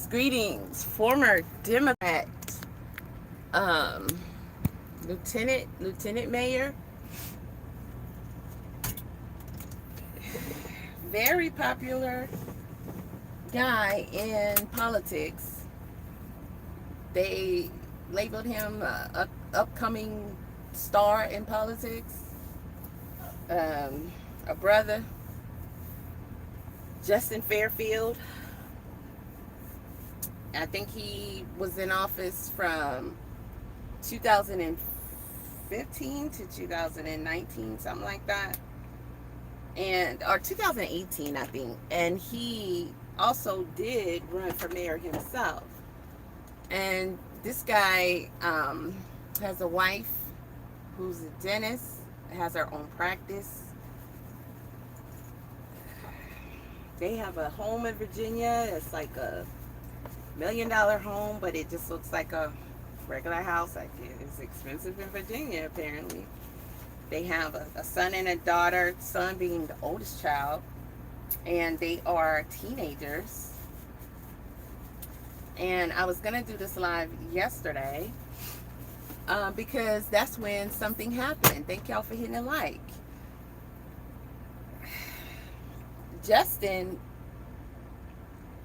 Greetings, former Democrat, um, Lieutenant Mayor, very popular guy in politics. They labeled him a upcoming star in politics. A brother, Justin Fairfield. I think he was in office from 2015 to 2019, something like that, and or 2018, I think. And he also did run for mayor himself. And this guy has a wife who's a dentist, has her own practice. They have a home in Virginia. It's like a $1 million home, but it just looks like a regular house. Like, it's expensive in Virginia, apparently. They have a son and a daughter, son being the oldest child, and they are teenagers. And I was gonna do this live yesterday because that's when something happened. Thank y'all for hitting a like. Justin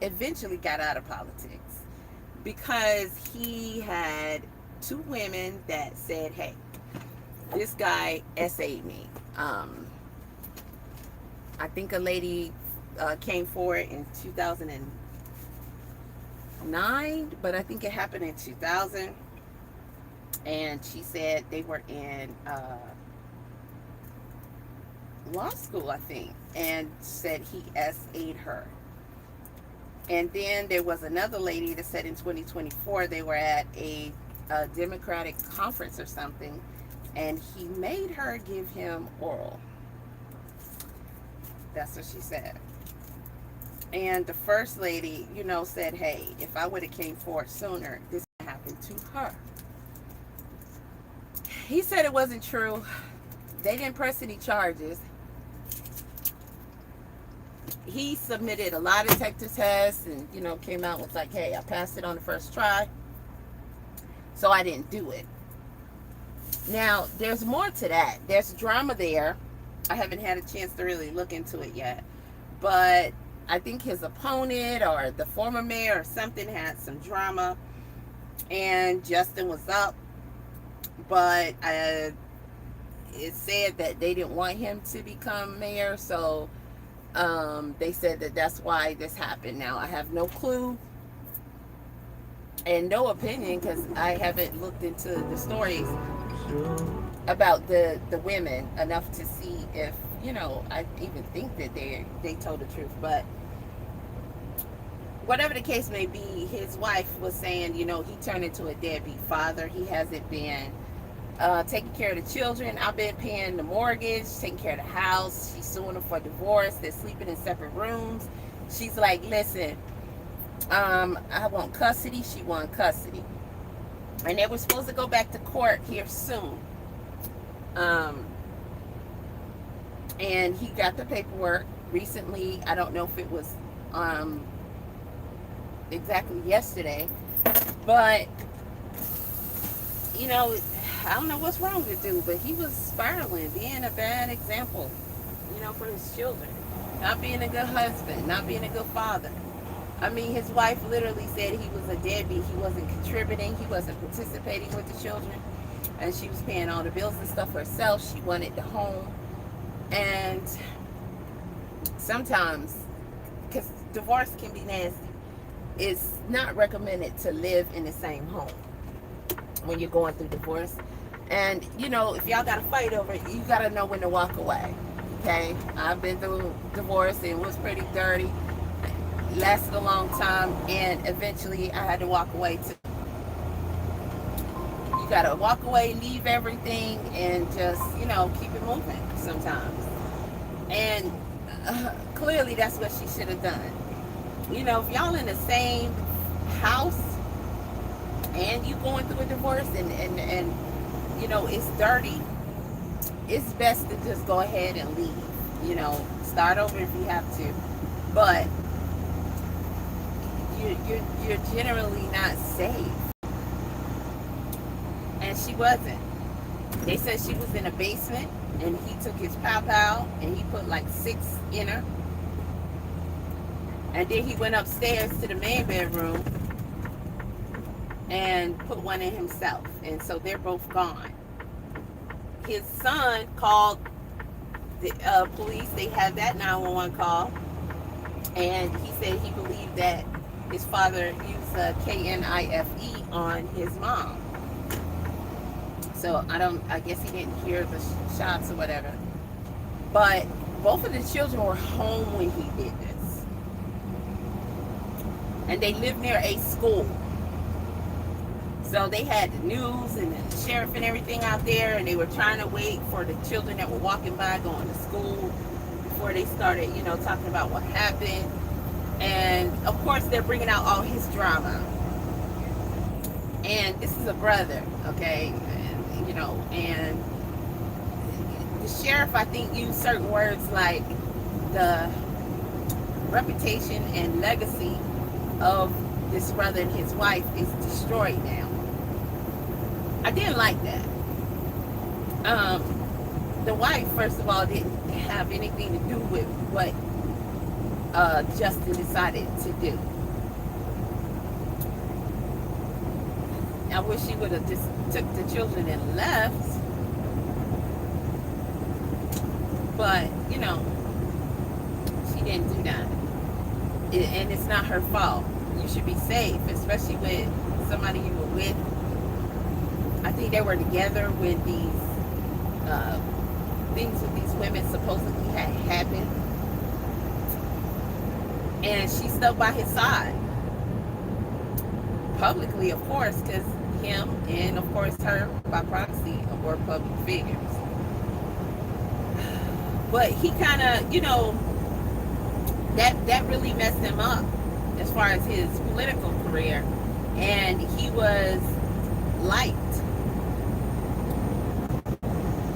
eventually got out of politics because he had two women that said, hey, this guy SA'd me. I think a lady came forward in 2009, but I think it happened in 2000. And she said they were in law school, I think, and said he SA'd her. And then there was another lady that said in 2024 they were at a Democratic conference or something, and he made her give him oral. That's what she said. And the first lady, said, hey, if I would have came forward sooner, this would have happened to her. He said it wasn't true. They didn't press any charges. He submitted a lie detector test and, came out with like, hey, I passed it on the first try, so I didn't do it. Now, there's more to that. There's drama there. I haven't had a chance to really look into it yet. But I think his opponent or the former mayor or something had some drama, and Justin was up. But it said that they didn't want him to become mayor, so they said that that's why this happened. Now, I have no clue and no opinion because I haven't looked into the stories about the women enough to see if, I even think that they told the truth. But whatever the case may be, his wife was saying, he turned into a deadbeat father. He hasn't been taking care of the children. I've been paying the mortgage, taking care of the house. She's suing him for divorce. They're sleeping in separate rooms. She's like, listen, I want custody. She wants custody. And they were supposed to go back to court here soon. And he got the paperwork recently. I don't know if it was exactly yesterday, but I don't know what's wrong with dude, but he was spiraling, being a bad example, for his children. Not being a good husband, not being a good father. I mean, his wife literally said he was a deadbeat. He wasn't contributing. He wasn't participating with the children. And she was paying all the bills and stuff herself. She wanted the home. And sometimes, because divorce can be nasty, it's not recommended to live in the same home when you're going through divorce. And if y'all got to fight over it, you got to know when to walk away. Okay, I've been through divorce and it was pretty dirty. It lasted a long time, and eventually I had to walk away too. You got to walk away, leave everything, and just keep it moving sometimes. And clearly that's what she should have done. If y'all in the same house and you going through a divorce and it's dirty, it's best to just go ahead and leave. Start over if you have to. But you're generally not safe. And she wasn't. They said she was in a basement, and he took his pow and he put like 6 in her. And then he went upstairs to the main bedroom and put one in himself. And so they're both gone. His son called the police. They had that 911 call. And he said he believed that his father used KNIFE on his mom. So I guess he didn't hear the shots or whatever. But both of the children were home when he did this. And they lived near a school. So they had the news and the sheriff and everything out there, and they were trying to wait for the children that were walking by going to school before they started, talking about what happened. And of course they're bringing out all his drama. And this is a brother, okay? And the sheriff, I think, used certain words like the reputation and legacy of this brother and his wife is destroyed now. I didn't like that. The wife, first of all, didn't have anything to do with what Justin decided to do. I wish she would have just took the children and left. But, she didn't do that. And it's not her fault. You should be safe, especially with somebody you were with. I think they were together when these things with these women supposedly had happened. And she stuck by his side. Publicly, of course, because him and, of course, her, by proxy, were public figures. But he kind of, that really messed him up as far as his political career. And he was liked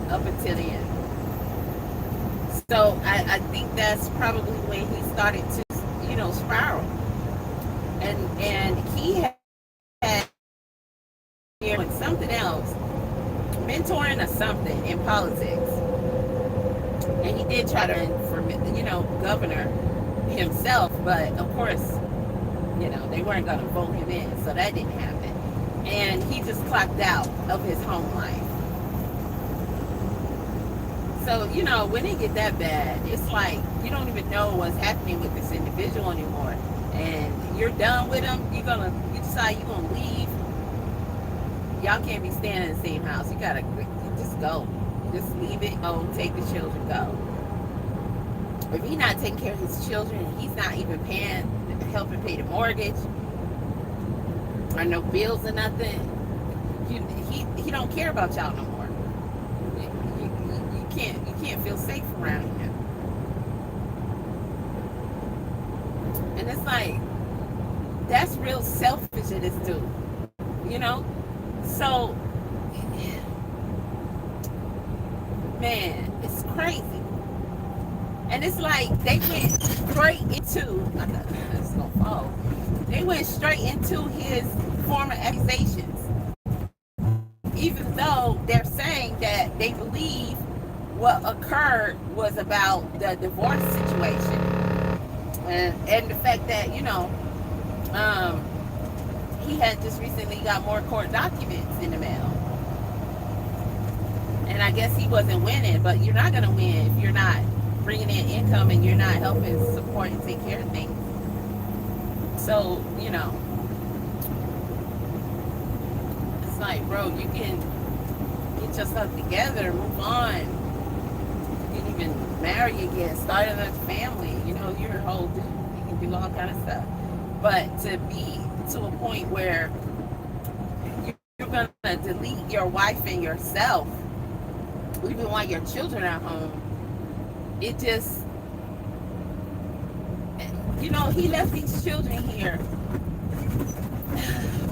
up until the end. So I think that's probably when he started to, spiral. And he had doing something else, mentoring or something in politics. And he did try to run for, governor himself, but of course, they weren't going to vote him in, so that didn't happen. And he just clocked out of his home life. So, when it get that bad, it's like you don't even know what's happening with this individual anymore. And you're done with him, you decide you're gonna leave. Y'all can't be staying in the same house. You gotta just go. Just leave it. Oh, take the children, go. If he's not taking care of his children, he's not even helping pay the mortgage or no bills or nothing. He don't care about y'all no more. You can't feel safe around him. And it's like, that's real selfish of this dude, So, man, it's crazy. And it's like they went straight into, it's gonna fall. They went straight into his former accusations, even though they're saying that they believe what occurred was about the divorce situation, and the fact that he had just recently got more court documents in the mail. And I guess he wasn't winning, but you're not going to win if you're not bringing in income and you're not helping support and take care of things. So, it's like, bro, you can get yourself together, move on. You can even marry again, start another family. You're a whole dude. You can do all kind of stuff. But to be to a point where you're going to delete your wife and yourself, even while your children are home, it just, he left these children here.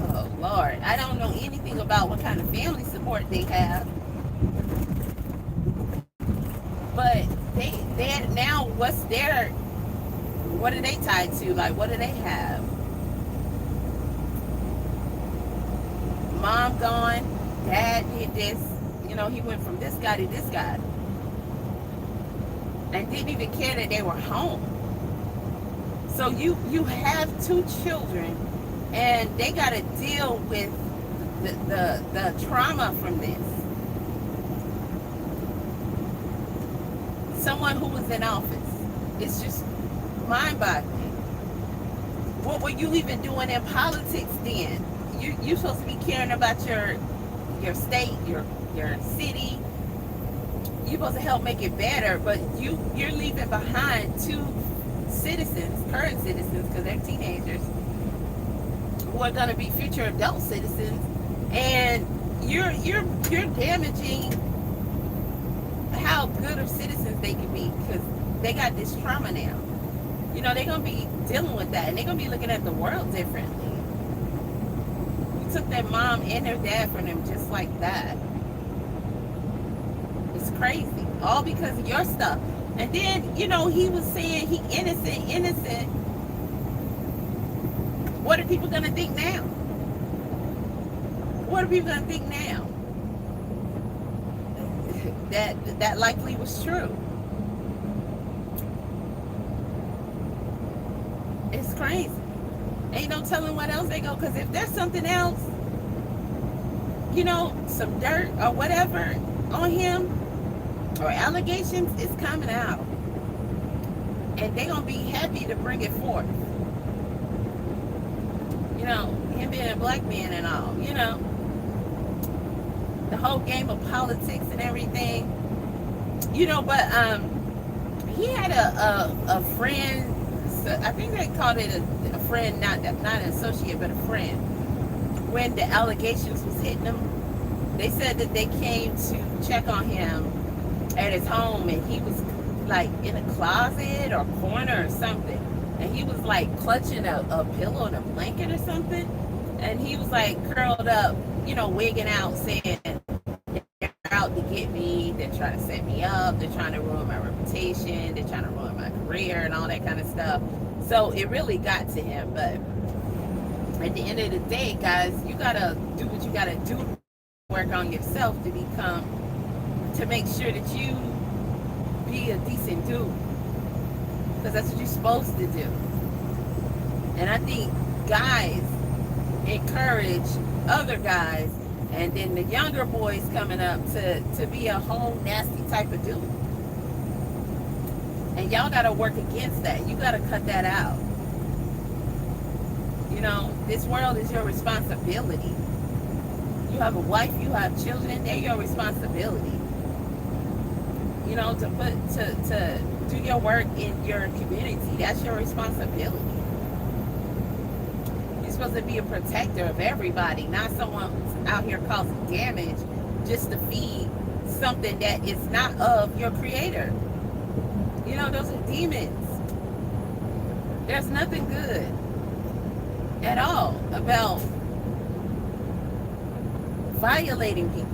Oh, Lord. I don't know anything about what kind of family support they have. But they now, what are they tied to? Like, what do they have? mom gone, dad did this, you know, he went from this guy to this guy. And didn't even care that they were home. So you have two children, and they got to deal with the trauma from this. Someone who was in office. It's just mind-boggling. What were you even doing in politics then? You're supposed to be caring about your state, your city. You're supposed to help make it better, but you're leaving behind two citizens, current citizens, because they're teenagers, who are going to be future adult citizens, and you're damaging how good of citizens they can be, because they got this trauma now. You know, they're going to be dealing with that, and they're going to be looking at the world differently. You took their mom and their dad from them just like that. It's crazy. All because of your stuff. And then, you know, he was saying he innocent. What are people going to think now? What are people going to think now? That likely was true. It's crazy. Ain't no telling what else they go. Because if there's something else, you know, some dirt or whatever on him, or allegations, is coming out. And they're going to be happy to bring it forth. You know, him being a black man and all, you know. The whole game of politics and everything. You know, but he had a friend, I think they called it a friend, not an associate, but a friend. When the allegations was hitting him, they said that they came to check on him at his home, and he was like in a closet or corner or something, and he was like clutching a pillow and a blanket or something, and he was like curled up, you know, wigging out, saying they're out to get me, they're trying to set me up, they're trying to ruin my reputation, they're trying to ruin my career and all that kind of stuff. So it really got to him. But at the end of the day, guys, you gotta do what you gotta do, work on yourself to make sure that you be a decent dude, because that's what you're supposed to do. And I think guys encourage other guys, and then the younger boys coming up to be a whole nasty type of dude. And y'all got to work against that. You got to cut that out. You know, this world is your responsibility. You have a wife, you have children, they're your responsibility. You know, to do your work in your community, that's your responsibility. You're supposed to be a protector of everybody, not someone who's out here causing damage just to feed something that is not of your creator. You know, those are demons. There's nothing good at all about violating people.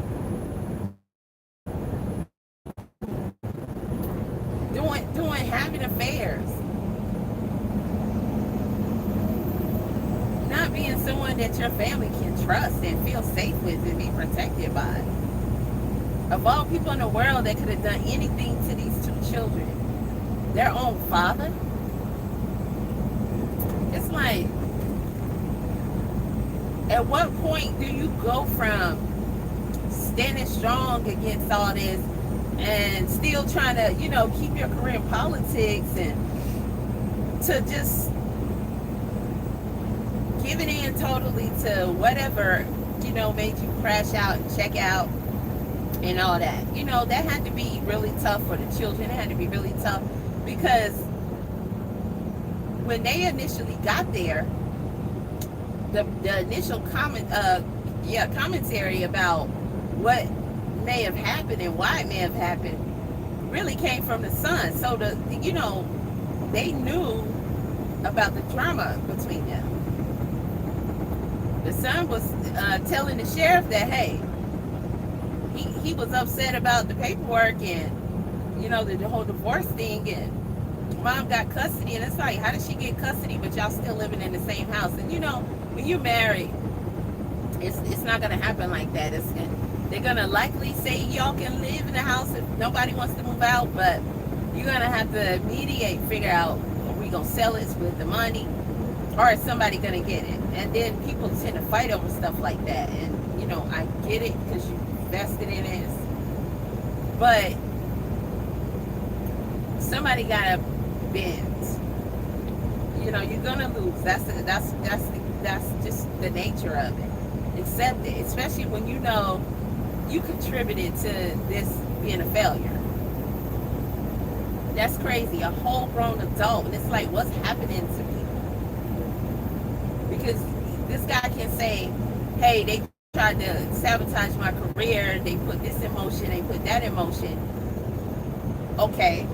Having affairs. Not being someone that your family can trust and feel safe with and be protected by. Of all people in the world that could have done anything to these two children, their own father. It's like, at what point do you go from standing strong against all this and still trying to, you know, keep your career in politics, and to just giving in totally to whatever, you know, made you crash out and check out and all that. You know, that had to be really tough for the children. It had to be really tough because when they initially got there, the initial commentary about what may have happened and why it may have happened really came from the son. So you know, they knew about the drama between them. The son was telling the sheriff that, hey, he was upset about the paperwork and, you know, the whole divorce thing, and mom got custody, and it's like, how did she get custody but y'all still living in the same house? And you know, when you're married It's not gonna happen like that. They're gonna likely say y'all can live in the house if nobody wants to move out, but you're gonna have to mediate, figure out, are we gonna sell it with the money, or is somebody gonna get it? And then people tend to fight over stuff like that. And I get it because you invested in it, but somebody gotta bend. You're gonna lose. That's just the nature of it. Accept it, especially when you contributed to this being a failure. That's crazy. A whole grown adult, and it's like, what's happening to people? Because this guy can say, hey, they tried to sabotage my career, they put this in motion, they put that in motion. Okay,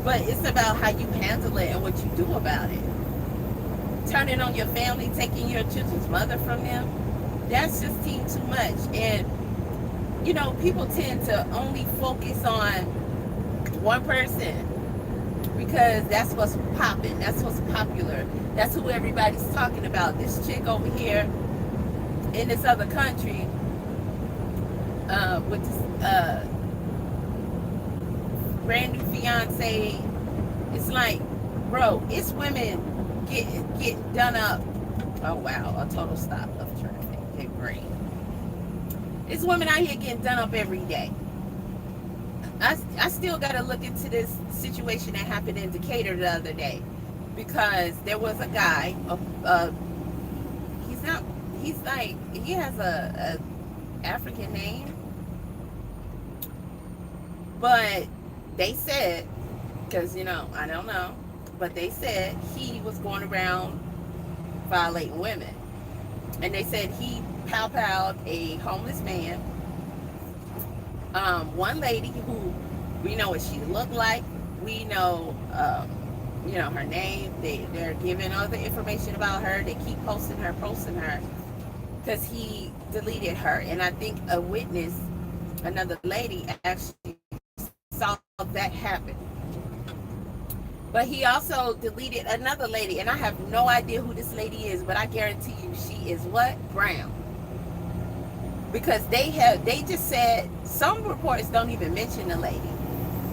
but it's about how you handle it and what you do about it. Turning on your family, taking your children's mother from them, that's just too much. And people tend to only focus on one person because that's what's popping, that's what's popular, that's who everybody's talking about. This chick over here in this other country with this brand new fiance. It's like, bro, it's women getting done up. Oh wow, a total stop of traffic. Okay, great. It's women out here getting done up every day. I still got to look into this situation that happened in Decatur the other day, because there was a guy. He has a African name, but they said, because I don't know, but they said he was going around violating women, and they said he pow-powed a homeless man. One lady who we know what she looked like, we know her name. They're giving other information about her. They keep posting her because he deleted her. And I think a witness, another lady, actually saw that happen. But he also deleted another lady, and I have no idea who this lady is, but I guarantee you she is what? Brown. Because they just said, some reports don't even mention the lady.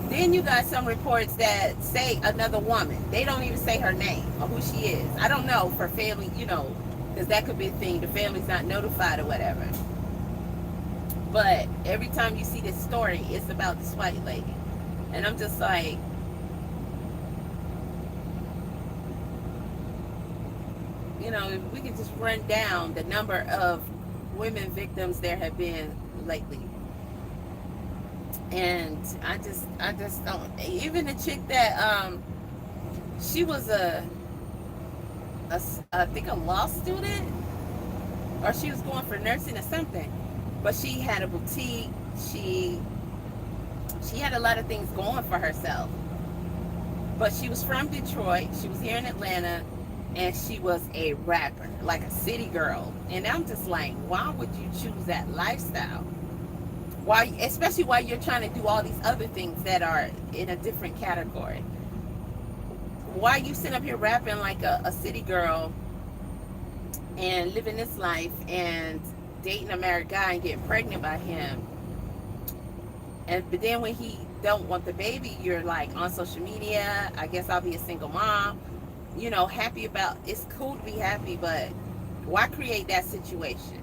Then you got some reports that say another woman. They don't even say her name or who she is. I don't know, for family, because that could be a thing. The family's not notified or whatever. But every time you see this story, it's about this white lady. And I'm just like, if we could just run down the number of women victims there have been lately. And I just don't. Even the chick that she was I think a law student, or she was going for nursing or something, but she had a boutique. She had a lot of things going for herself, but she was from Detroit. She was here in Atlanta, and she was a rapper, like a city girl. And I'm just like, why would you choose that lifestyle? Why, especially while you're trying to do all these other things that are in a different category? Why you sit up here rapping like a city girl and living this life and dating a married guy and getting pregnant by him? But then when he don't want the baby, you're like on social media, I guess I'll be a single mom. Happy about, it's cool to be happy, but why create that situation?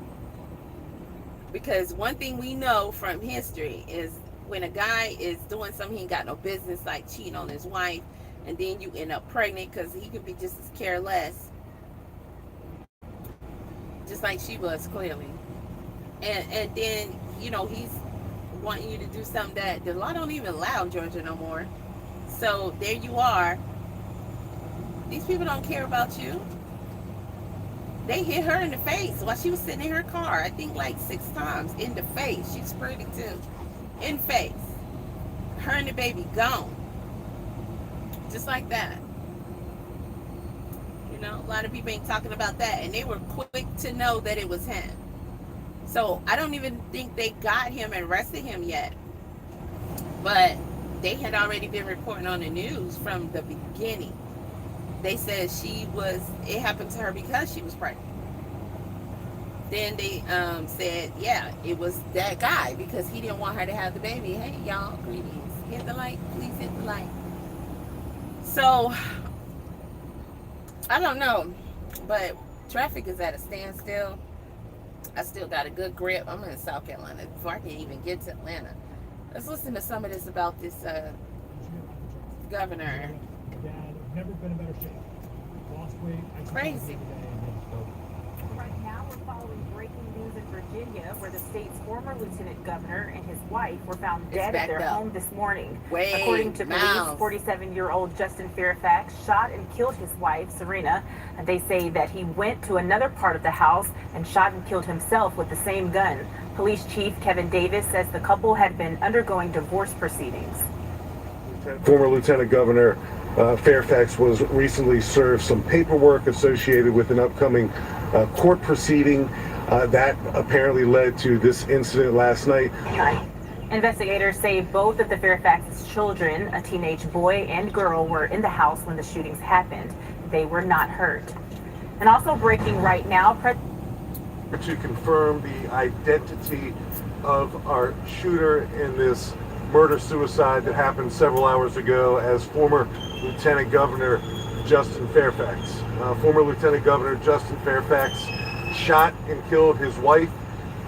Because one thing we know from history is when a guy is doing something he ain't got no business, like cheating on his wife, and then you end up pregnant, because he could be just as careless, just like she was, clearly. And then, he's wanting you to do something that the law don't even allow in Georgia no more. So there you are. These people don't care about you. They hit her in the face while she was sitting in her car, I think like 6 times in the face. She sprayed it too. In the face. Her and the baby gone. Just like that. A lot of people ain't talking about that. And they were quick to know that it was him. So I don't even think they got him and arrested him yet. But they had already been reporting on the news from the beginning. They said it happened to her because she was pregnant. then they said, yeah, it was that guy because he didn't want her to have the baby. Hey, y'all, greetings. Hit the like, please hit the like. So, I don't know, but traffic is at a standstill. I still got a good grip. I'm in South Carolina before I can even get to Atlanta. Let's listen to some of this about this governor. Dad, never been in better shape. Lost weight. Crazy. Right now, we're following breaking news in Virginia, where the state's former lieutenant governor and his wife were found dead at their home this morning. According to police, 47-year-old Justin Fairfax shot and killed his wife, Serena. And they say that he went to another part of the house and shot and killed himself with the same gun. Police Chief Kevin Davis says the couple had been undergoing divorce proceedings. Former Lieutenant Governor Fairfax was recently served some paperwork associated with an upcoming court proceeding that apparently led to this incident last night. Investigators say both of the Fairfax's children, a teenage boy and girl, were in the house when the shootings happened. They were not hurt. And also breaking right now, to confirm the identity of our shooter in this murder-suicide that happened several hours ago as former Lieutenant Governor Justin Fairfax. Former Lieutenant Governor Justin Fairfax shot and killed his wife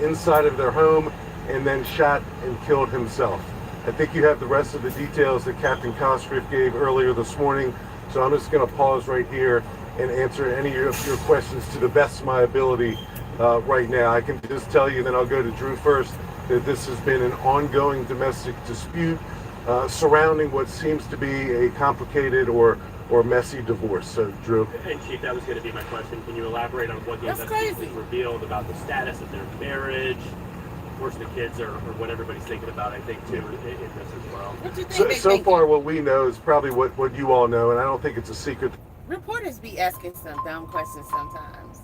inside of their home and then shot and killed himself. I think you have the rest of the details that Captain Cosgriff gave earlier this morning, so I'm just going to pause right here and answer any of your questions to the best of my ability right now. I can just tell you, then I'll go to Drew first, that this has been an ongoing domestic dispute surrounding what seems to be a complicated or messy divorce. So, Drew. And Chief, that was going to be my question. Can you elaborate on what the investigation revealed about the status of their marriage? Of course, the kids are what everybody's thinking about, I think, too, in this as well. What you think So far, what we know is probably what you all know, and I don't think it's a secret. Reporters be asking some dumb questions sometimes.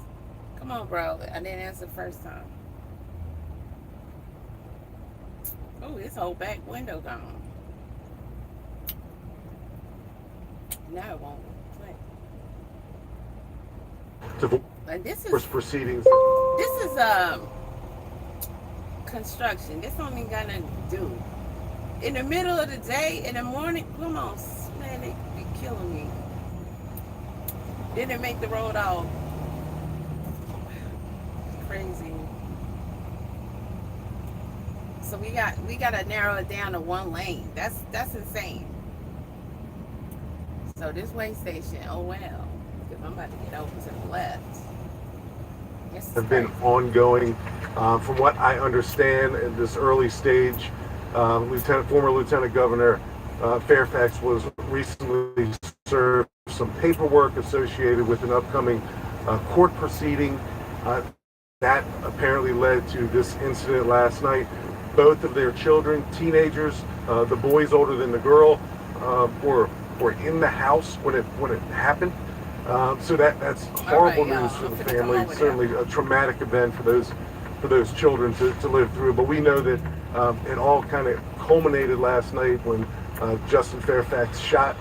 Come on, bro. I didn't answer the first time. Oh, this whole back window gone. Now it won't play. Like this is Proceedings. This is construction. This don't even got nothing to do. In the middle of the day, in the morning, come on, man, they be killing me. Didn't make the road all crazy. So we gotta narrow it down to one lane. That's insane. So this way station, oh well, if I'm about to get over to the left. Have been ongoing. From what I understand at this early stage, former Lieutenant Governor Fairfax was recently served some paperwork associated with an upcoming court proceeding that apparently led to this incident last night. Both of their children, teenagers, the boys older than the girl, were in the house when it happened. So that's horrible news for the family. Certainly a traumatic event for those children to live through. But we know that it all kind of culminated last night when Justin Fairfax shot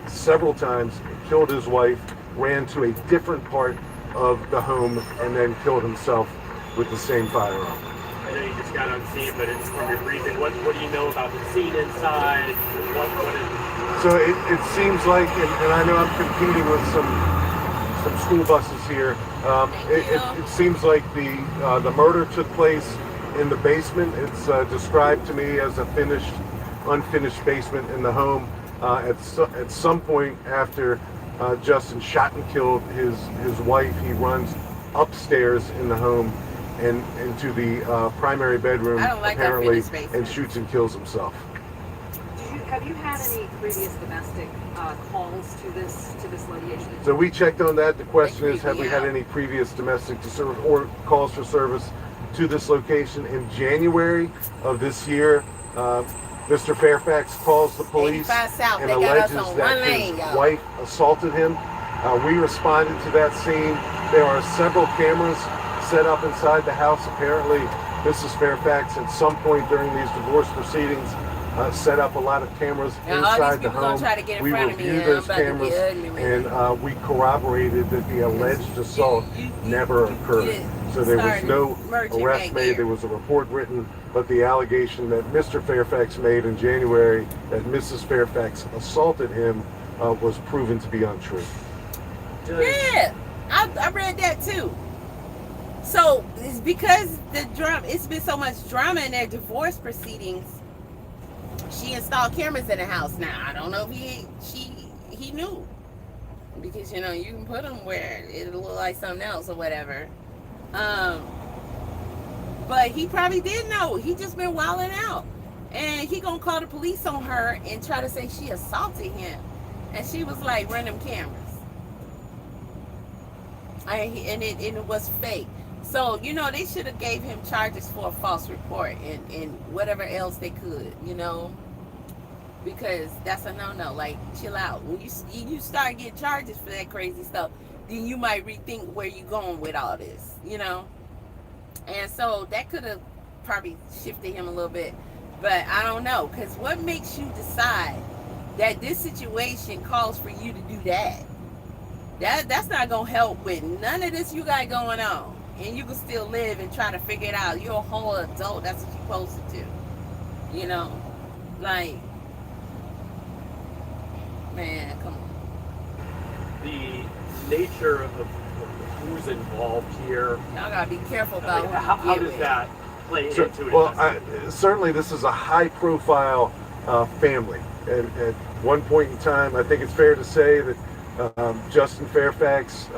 several times, killed his wife, ran to a different part of the home, and then killed himself with the same firearm. I know you just got on scene, but it's from your briefing. What do you know about the scene inside? What is... So it seems like, and I know I'm competing with some school buses here. It seems like the murder took place in the basement. It's described to me as a unfinished basement in the home. At some point after Justin shot and killed his wife, he runs upstairs in the home and into the primary bedroom, apparently, and shoots and kills himself. Have you had any previous domestic calls to this litigation? So we checked on that. The question is, have we had any previous domestic or calls for service to this location? In January of this year, Mr. Fairfax calls the police and alleges that his wife assaulted him. We responded to that scene. There are several cameras set up inside the house. Apparently, Mrs. Fairfax, at some point during these divorce proceedings, set up a lot of cameras inside the home. We reviewed those cameras, and we corroborated that the alleged assault never occurred. So there was no arrest made. There was a report written, but the allegation that Mr. Fairfax made in January that Mrs. Fairfax assaulted him was proven to be untrue. Yeah, I read that too. So it's because it's been so much drama in their divorce proceedings. She installed cameras in the house. Now I don't know if he knew, because you can put them where it'll look like something else or whatever. But he probably did know. He just been wilding out, and he gonna call the police on her and try to say she assaulted him, and she was like, "Run them cameras," and it was fake. So they should have gave him charges for a false report and whatever else they could, because that's a no-no. Like, chill out. When you start getting charges for that crazy stuff, then you might rethink where you going with all this, And so that could have probably shifted him a little bit, but I don't know, because what makes you decide that this situation calls for you to do that? That's not gonna help with none of this you got going on. And you can still live and try to figure it out. You're a whole adult. That's what you're supposed to do. Like, man, come on. The nature of who's involved here. Y'all gotta be careful about how does that play into it? Well, certainly this is a high-profile family. And at one point in time, I think it's fair to say that Justin Fairfax,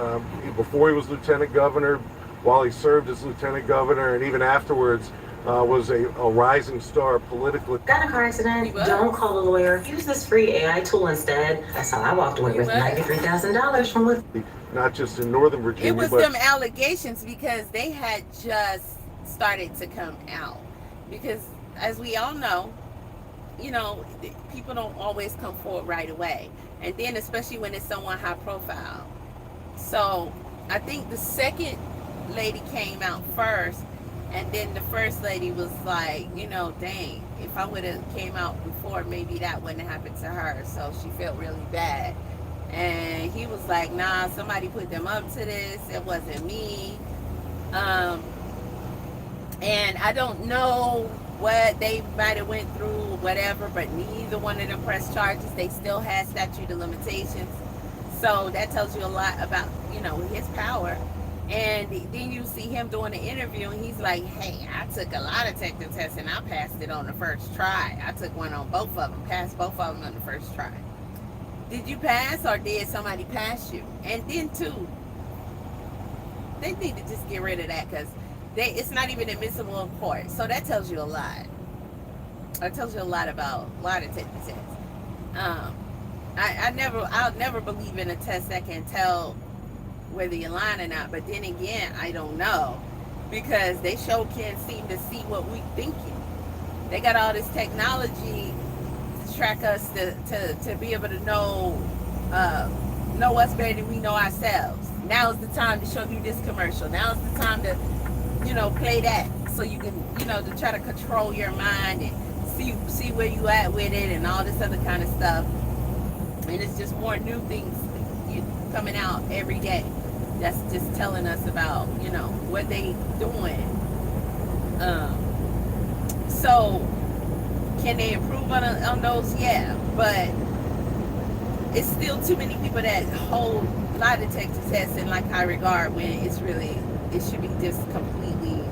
before he was lieutenant governor, while he served as lieutenant governor, and even afterwards, was a rising star politically. Got in a car accident, don't call a lawyer. Use this free AI tool instead. That's how I walked away with $93,000 from with. Not just in Northern Virginia, it was but them allegations because they had just started to come out. Because as we all know, people don't always come forward right away. And then especially when it's someone high profile. So I think the second lady came out first, and then the first lady was like, dang, if I would have came out before, maybe that wouldn't have happened to her. So she felt really bad, and he was like, nah, somebody put them up to this, it wasn't me. And I don't know what they might have went through, whatever, but neither one of them pressed charges. They still had statute of limitations, so that tells you a lot about his power. And then you see him doing the interview, and he's like, hey, I took a lot of technical tests, and I passed it on the first try. I took one on both of them, passed both of them on the first try. Did you pass, or did somebody pass you? And then, too, they need to just get rid of that, because it's not even admissible in court. So that tells you a lot. That tells you a lot about a lot of technical tests. I'll never believe in a test that can tell whether you're lying or not, but then again, I don't know, because they sure can't seem to see what we thinking. They got all this technology to track us to be able to know us better than we know ourselves. Now's the time to show you this commercial. Now's the time to play that, so you can to try to control your mind and see where you at with it and all this other kind of stuff. And it's just more new things coming out every day. That's just telling us about, what they doing. So can they improve on those? Yeah, but it's still too many people that hold lie detector tests in like high regard when it should be just completely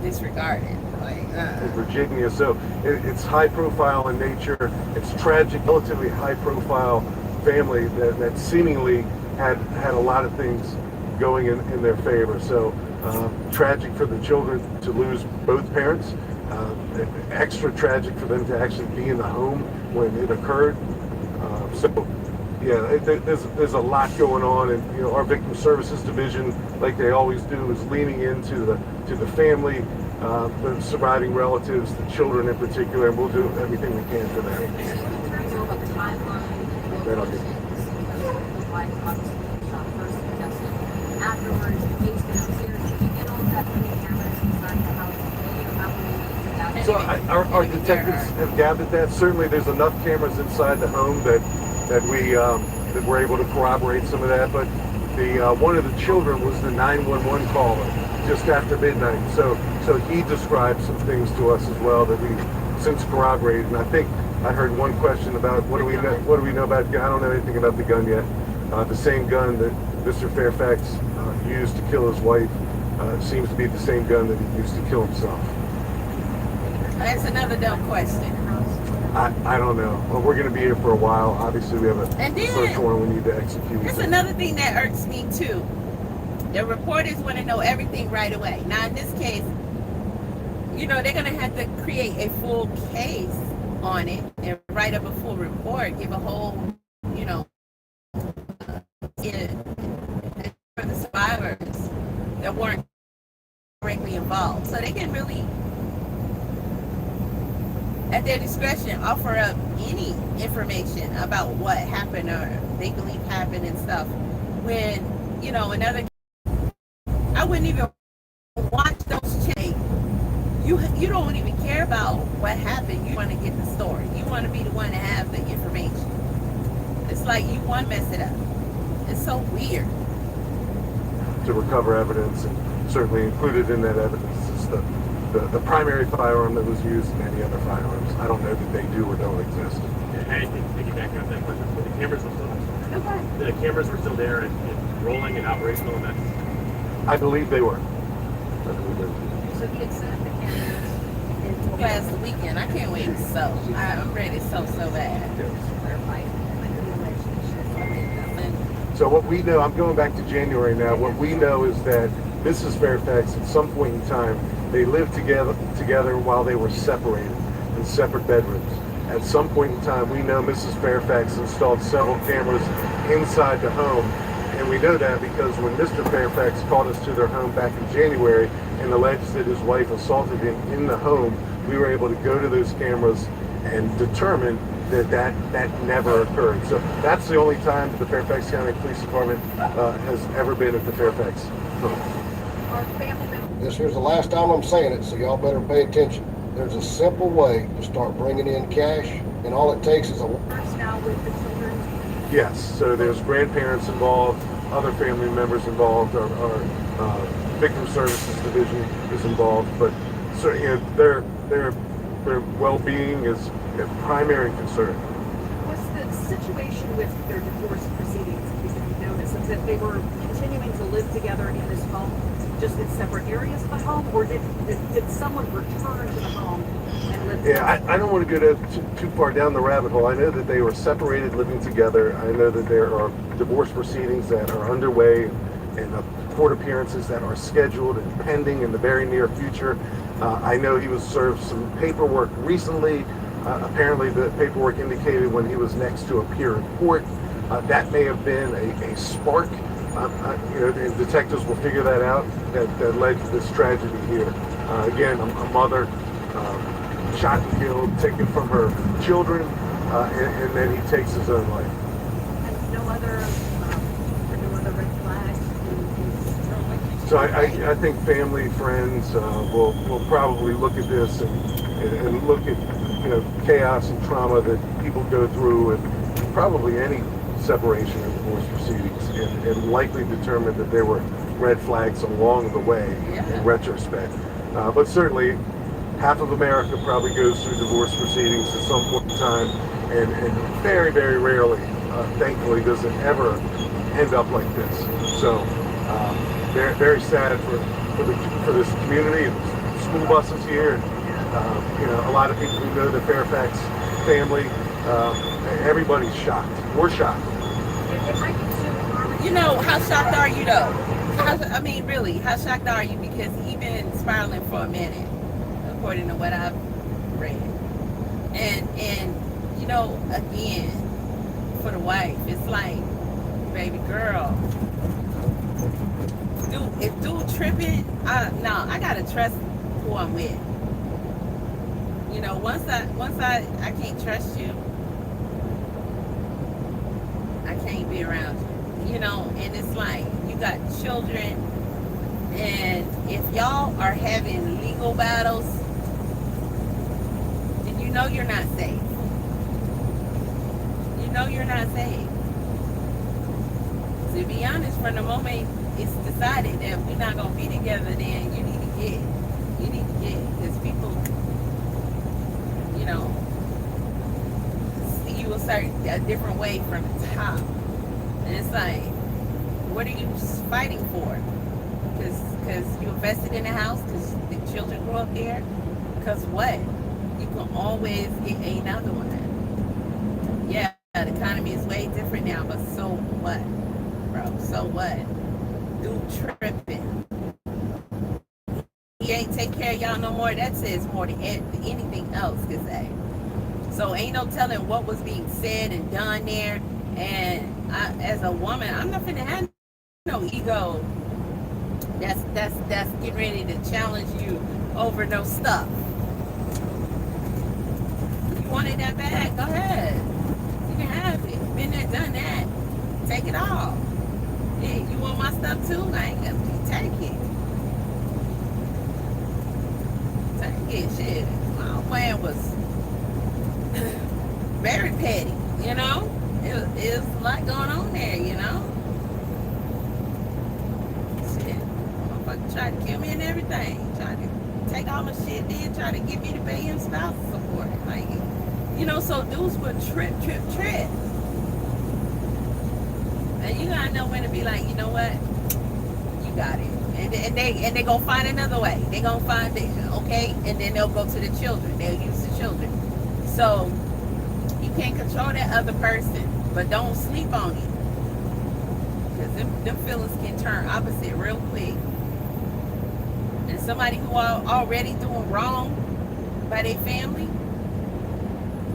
disregarded. In Virginia, so it's high profile in nature. It's tragic, relatively high profile family that seemingly had a lot of things going in their favor. So tragic for the children to lose both parents. Extra tragic for them to actually be in the home when it occurred. There's a lot going on, and our victim services division, like they always do, is leaning into the family, the surviving relatives, the children in particular, and we'll do everything we can for them. So our detectives have gathered that. Certainly, there's enough cameras inside the home that we're able to corroborate some of that. But the one of the children was the 911 caller just after midnight. So he described some things to us as well that we since corroborated. And I think I heard one question about what do we know about the gun. I don't know anything about the gun yet. The same gun that Mr. Fairfax used to kill his wife seems to be the same gun that he used to kill himself. That's another dumb question. I don't know. Well, we're going to be here for a while. Obviously, we have a search warrant we need to execute. That's another thing that irks me too. The reporters want to know everything right away. Now, in this case, you know, they're going to have to create a full case on it and write up a full report, give a whole, you know, for the survivors that weren't directly involved. So they can really, at their discretion, offer up any information about what happened or they believe happened and stuff. When, you know, another, I wouldn't even watch those channels. You don't even care about what happened. You want to get the story. You want to be the one to have the information. It's like you want to mess it up. It's so weird. To recover evidence, and certainly included in that evidence is the primary firearm that was used and any other firearms. I don't know that they do or don't exist. I think piggybacking off that question, but the cameras were still there. The cameras were still there and rolling and operational, and that's. I believe they were. So he had set up the cameras. Last weekend, I can't wait to sew. I'm ready to sew so bad. So what we know, I'm going back to January now, what we know is that Mrs. Fairfax, at some point in time, they lived together while they were separated in separate bedrooms. At some point in time, we know Mrs. Fairfax installed several cameras inside the home. And we know that because when Mr. Fairfax called us to their home back in January and alleged that his wife assaulted him in the home, we were able to go to those cameras and determine that never occurred. So that's the only time the Fairfax County Police Department has ever been at the Fairfax home. This here's the last time I'm saying it, so y'all better pay attention. There's a simple way to start bringing in cash, and all it takes is a... Now with the children. Yes, so there's grandparents involved, other family members involved, our Victim Services Division is involved, but so, you know, their well-being is a primary concern. Was the situation with their divorce proceedings, if you noticed, that they were continuing to live together in this home, just in separate areas of the home, or did someone return to the home and live together? Yeah, I don't want to go too far down the rabbit hole. I know that they were separated, living together. I know that there are divorce proceedings that are underway and court appearances that are scheduled and pending in the very near future. I know he was served some paperwork recently. Apparently the paperwork indicated when he was next to appear in court. That may have been a spark. You know, the detectives will figure that out, that led to this tragedy here. Again, a mother shot and killed, taken from her children, and then he takes his own life. And no other red flags? So I think family, friends will probably look at this and look at, you know, chaos and trauma that people go through, and probably any separation or divorce proceedings, and likely determine that there were red flags along the way in retrospect. But certainly, half of America probably goes through divorce proceedings at some point in time, and very, very rarely, thankfully, does it ever end up like this. So, very, very sad for this community and school buses here. And, you know, a lot of people who know the Fairfax family, everybody's shocked. We're shocked. You know, how shocked are you though? I mean, really, how shocked are you? Because he's been spiraling for a minute, according to what I've read. And you know, again, for the wife, it's like, baby girl, if dude tripping, no, I gotta trust who I'm with. You know, once I can't trust you, I can't be around you. You know, and it's like you got children, and if y'all are having legal battles, know you're not safe. You know you're not safe. To be honest, from the moment it's decided that we're not gonna be together, then you need to get, because people, you know, see you a different way from the top, and it's like, what are you fighting for? Because you invested in the house, because the children grew up there, because what? You can always get another one. Yeah, the economy is way different now, but so what, bro? So what? Dude tripping. He ain't take care of y'all no more. That says more than anything else could say. So ain't no telling what was being said and done there. And I, as a woman, I'm not finna have no ego. That's getting ready to challenge you over no stuff. You wanted that bag? Go ahead. You can have it. Been there, done that. Take it all. Yeah, you want my stuff too? I ain't gonna take it. Take it, shit. My plan was very petty, you know? It was a lot going on there, you know? Shit. Motherfucker tried to kill me and everything. Tried to take all my shit, then try to get me to pay him spousal support. Like, you know, so dudes would trip. And you gotta know when to be like, you know what? You got it. And they gonna find another way. They gonna find it, okay? And then they'll go to the children. They'll use the children. So you can't control that other person, but don't sleep on it. Because them feelings can turn opposite real quick. And somebody who are already doing wrong by their family,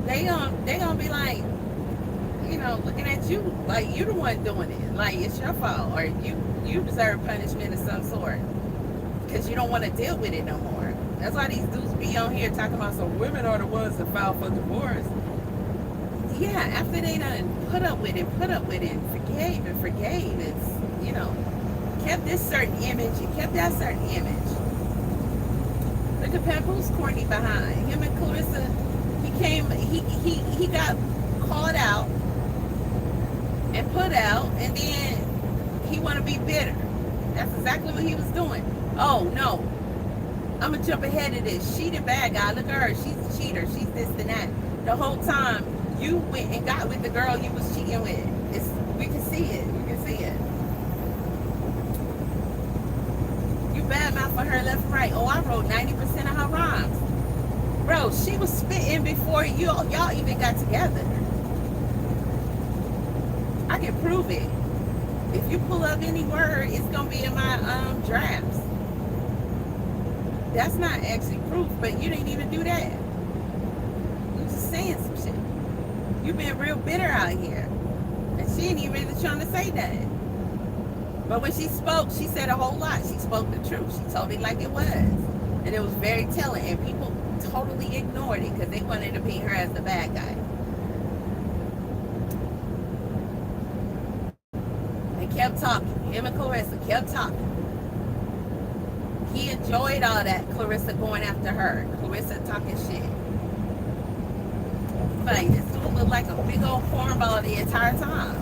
they gonna be like, you know, looking at you like you the one doing it, like it's your fault, or you deserve punishment of some sort, because you don't want to deal with it no more. That's why these dudes be on here talking about some women are the ones that file for divorce. Yeah, after they done put up with it, and forgave, it's, you know, kept this certain image and kept that certain image. Look at Papoose corny behind him and Clarissa. He got called out and put out, and then he want to be bitter. That's exactly what he was doing. Oh no, I'm gonna jump ahead of this. She the bad guy. Look at her. She's a cheater. She's this and that. The whole time you went and got with the girl you was cheating with. We can see it. You can see it. You badmouth for her left and right. Oh, I wrote 90% of her rhymes. Bro, she was spitting before y'all even got together. I can prove it. If you pull up any word, it's gonna be in my drafts. That's not actually proof, but you didn't even do that. You just saying some shit. You been real bitter out here, and she ain't even really trying to say that. But when she spoke, she said a whole lot. She spoke the truth. She told it like it was, and it was very telling. And people totally ignored it because they wanted to paint her as the bad guy. Kept talking. Him and Clarissa kept talking. He enjoyed all that, Clarissa going after her. Clarissa talking shit. Like, this dude looked like a big old cornball the entire time.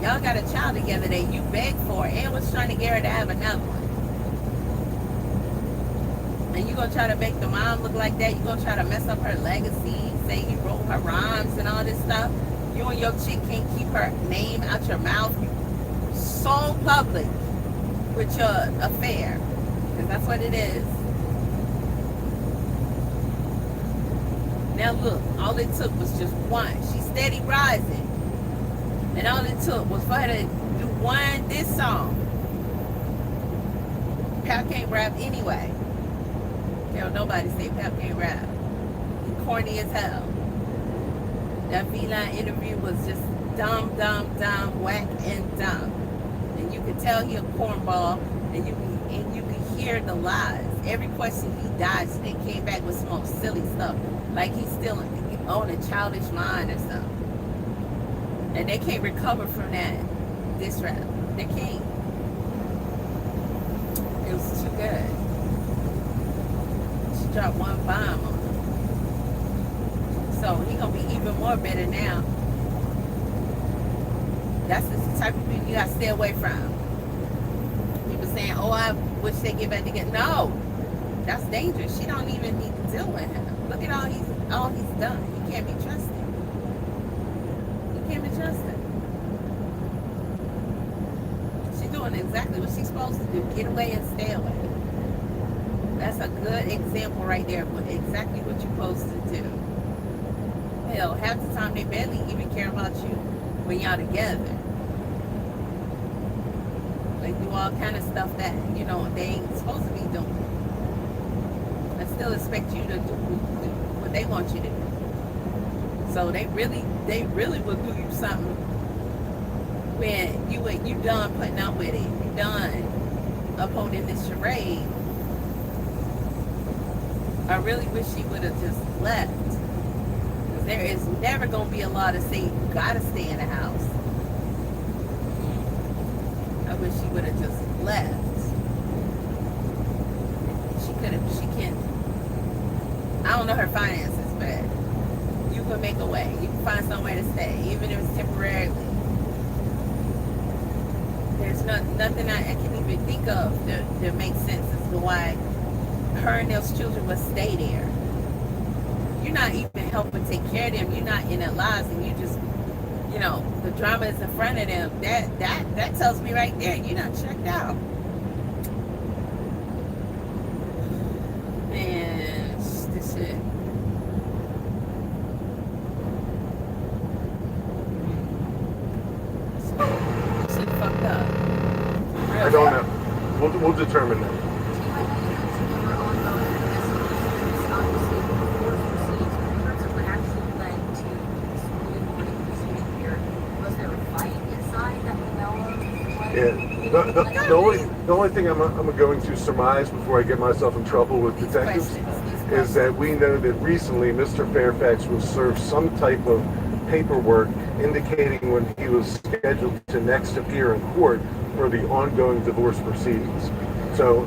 Y'all got a child together that you begged for and was trying to get her to have another one. And you gonna try to make the mom look like that? You gonna try to mess up her legacy, say you wrote her rhymes and all this stuff? You and your chick can't keep her name out your mouth. So public with your affair, because that's what it is. Now look, all it took was just one. She's steady rising, and all it took was for her to do one diss song. Pap can't rap anyway. Hell, nobody say Pap can't rap. He corny as hell. That V-Line interview was just dumb, whack and dumb. And you can tell he a cornball, and you can hear the lies. Every question he dodged, they came back with some more silly stuff, like he's still on a childish mind or something. And they can't recover from that diss rap. They can't. It was too good. She dropped one bomb on him. more bitter now. That's the type of people you gotta stay away from. People saying, "Oh, I wish they get back together." No, that's dangerous. She don't even need to deal with him. Look at all he's done. He can't be trusted. He can't be trusted. She's doing exactly what she's supposed to do. Get away and stay away. That's a good example right there of exactly what you're supposed to do. Hell, half the time they barely even care about you when y'all together. They do all kind of stuff that, you know, they ain't supposed to be doing. They still expect you to do what they want you to do. So they really will do you something when you done putting up with it. You done upholding this charade. I really wish she would have just left. Because there is never going to be a law to say you got to stay in the house. I wish she would have just left. She can. I don't know her finances, but you can make a way. You can find somewhere to stay, even if it's temporarily. There's nothing I can even think of that makes sense as to why her and those children would stay there. You're not even helping take care of them. You're not in their lives, and you just, you know, the drama is in front of them. That tells me right there, you're not checked out. Man, this shit. Shit fucked up. Real I don't know. We'll determine that. Yeah. The only thing I'm going to surmise before I get myself in trouble with detectives is that we know that recently Mr. Fairfax was served some type of paperwork indicating when he was scheduled to next appear in court for the ongoing divorce proceedings. So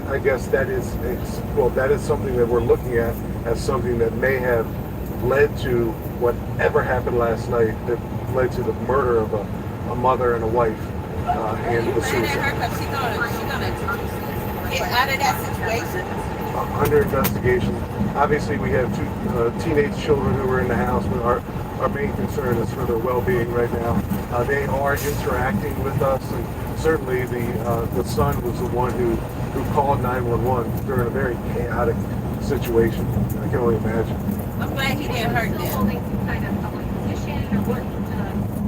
I guess that is something that we're looking at as something that may have led to whatever happened last night that led to the murder of a mother and a wife. And the suicide. She's gonna get out of that situation. Under investigation. Obviously, we have two teenage children who are in the house, but our main concern is for their well-being right now. They are interacting with us, and certainly the son was the one who called 911 during a very chaotic situation. I can only imagine. I'm glad he didn't hurt them.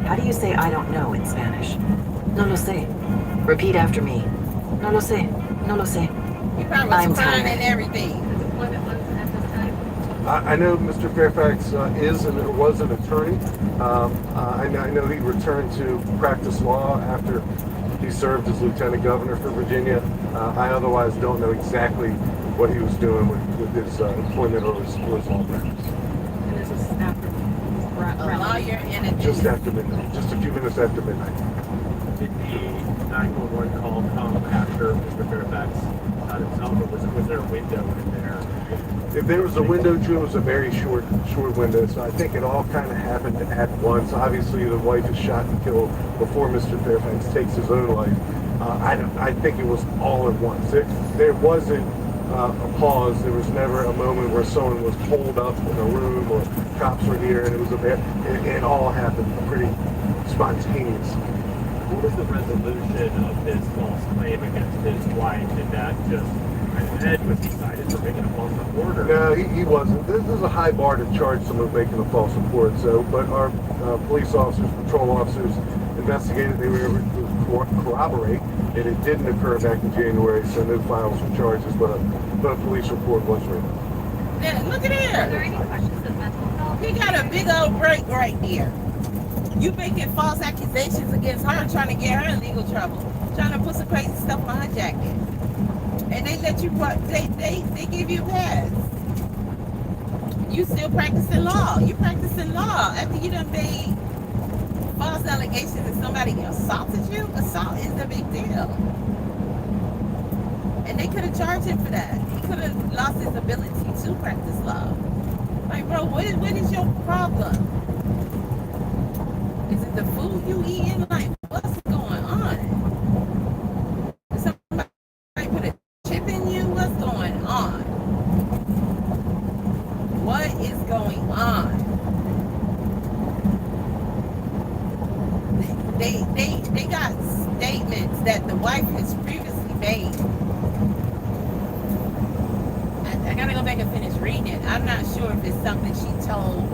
How do you say "I don't know" in Spanish? No lo sé. Repeat after me. No lo sé. No lo sé. He probably was crying and everything. I know Mr. Fairfax is and was an attorney. I know he returned to practice law after he served as lieutenant governor for Virginia. I otherwise don't know exactly what he was doing with his employment or his law practice. And this is after a lawyer and a just after midnight, just a few minutes after midnight. Did the 911 call come after Mr. Fairfax shot himself, or was there a window in there? If there was a window, too, it was a very short window. So I think it all kind of happened at once. Obviously, the wife is shot and killed before Mr. Fairfax takes his own life. I think it was all at once. There wasn't a pause. There was never a moment where someone was holed up in a room or cops were here, and it all happened pretty spontaneous. What was the resolution of his false claim against his wife? Did that just, Ed was decided for making a false report? Or? No, he wasn't. This is a high bar to charge someone making a false report. So, but our police officers, patrol officers investigated. They were able to corroborate that it didn't occur back in January. So no files for charges, but a police report was written. Yeah, look at here. Are there any questions of mental health? He got a big old break right there. You making false accusations against her, trying to get her in legal trouble, trying to put some crazy stuff on her jacket, and they let you. They give you a pass. You still practicing law. You practicing law after you done made false allegations that somebody assaulted you. Assault is a big deal, and they could have charged him for that. He could have lost his ability to practice law. Like, bro, what is your problem? Is it the food you eating? Like, what's going on? Did somebody put a chip in you? What's going on? What is going on? They got statements that the wife has previously made. I gotta go back and finish reading it. I'm not sure if it's something she told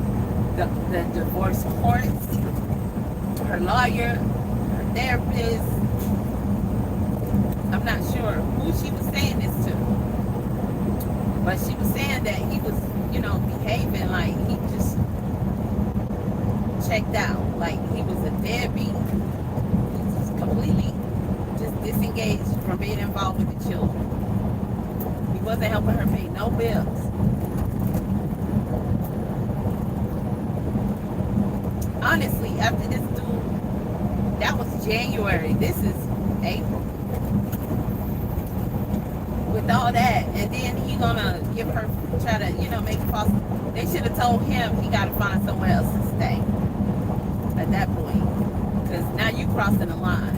the divorce courts, her lawyer, her therapist. I'm not sure who she was saying this to. But she was saying that he was, behaving like he just checked out. Like he was a deadbeat. He was completely just disengaged from being involved with the children. He wasn't helping her pay no bills. Honestly, after this dude, that was January. This is April. With all that, and then he gonna give her, try to, make a false. They should have told him he gotta find somewhere else to stay. At that point, because now you crossing the line,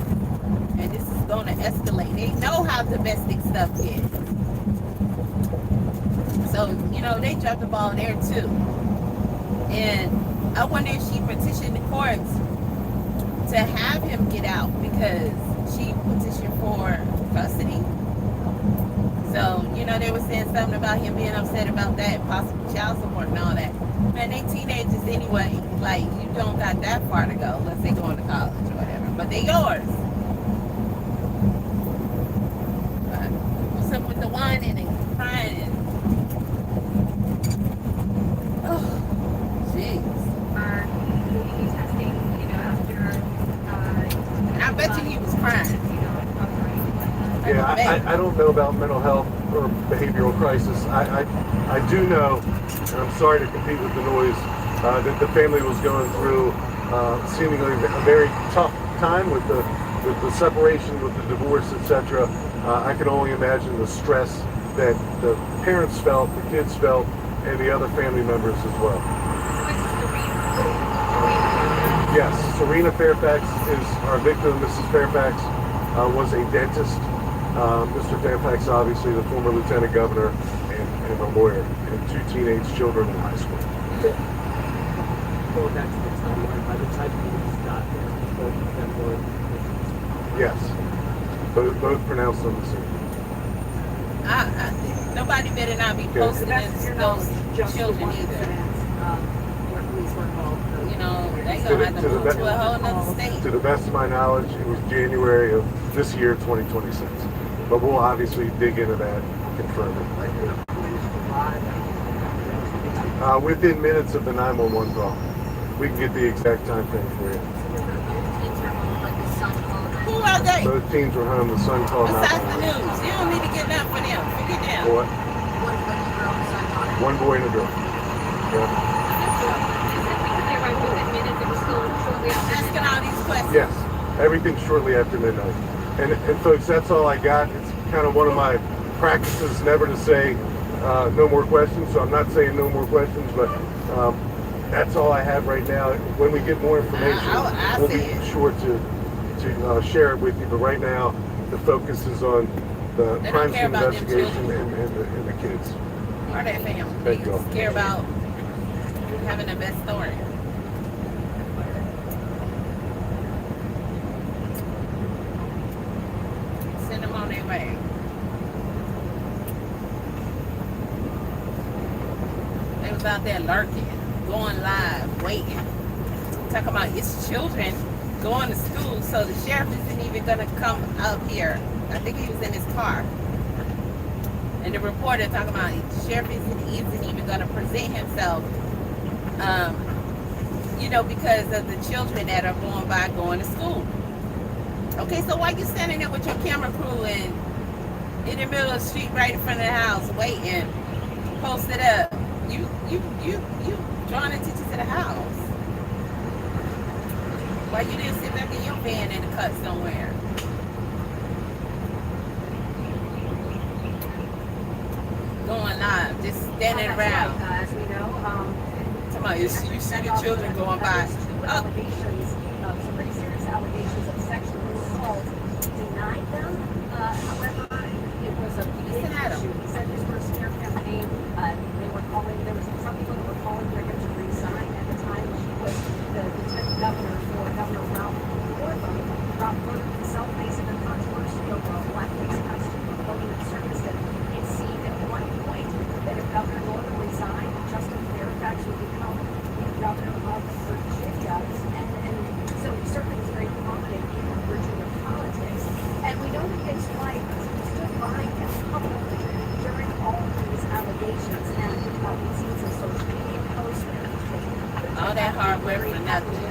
and this is gonna escalate. They know how domestic stuff is. So, they dropped the ball there too. And I wonder if she petitioned the courts to have him get out because she petitioned for custody. So, they were saying something about him being upset about that, possible child support and all that. Man, they teenagers anyway. Like, you don't got that far to go unless they going to college or whatever. But they yours. But what's up with the whining and crying? Oh, jeez. I bet you he was crying. Yeah, I don't know about mental health or behavioral crisis. I do know, and I'm sorry to compete with the noise, that the family was going through seemingly a very tough time with the separation, with the divorce, etc. I can only imagine the stress that the parents felt, the kids felt, and the other family members as well. Yes, Serena Fairfax is our victim. Mrs. Fairfax was a dentist. Mr. Fairfax, obviously, the former lieutenant governor and a lawyer, and 2 teenage children in high school. Going back to the timeline, by the time you got there, both of them were... Yes, both pronounced on the scene. Nobody better not be posting those children either. They gonna have to move to a whole nother state. To the best of my knowledge, it was January of this year, 2026. But we'll obviously dig into that and confirm it. Within minutes of the 911 call. We can get the exact time frame for you. Who are they? Both teams were home. The son called. Besides the news, you don't need to get up for them. Forget them. What? One boy and a girl. Yeah. Asking all these questions. Yes, everything shortly after midnight. And folks, that's all I got. It's kind of one of my practices never to say no more questions, so I'm not saying no more questions, but that's all I have right now. When we get more information, we'll be sure to share it with you, but right now the focus is on the crime scene investigation and the kids. Or their family. Thank you. Just care about having the best story. Send them on their way. They was out there lurking, going live, waiting. Talking about it's children going to school, so the sheriff isn't even going to come up here. I think he was in his car. And the reporter talking about the sheriff isn't even going to present himself, because of the children that are going to school. Okay, so why you standing there with your camera crew and in the middle of the street right in front of the house waiting, posted up? You drawing attention to the house. Why you didn't sit back in your van in the cut somewhere? Going live, just standing around. As we know, Come on, you see the children going by. allegations denied them. However, it was a big issue. He said his first smear campaign, they were calling, there was some people that were calling for him to resign at the time. He was the lieutenant governor for Governor Ralph Northam. Ralph Northam himself facing a controversy over a blackface costume promoting the service, and it seemed at one point that if Governor Northam resigned, Justin Fairfax would become the governor of Virginia. And so he certainly was very prominent in Virginia politics. And we know that his wife stood by him publicly during all of these allegations. And we've seen some social media posts where all that hard work for nothing.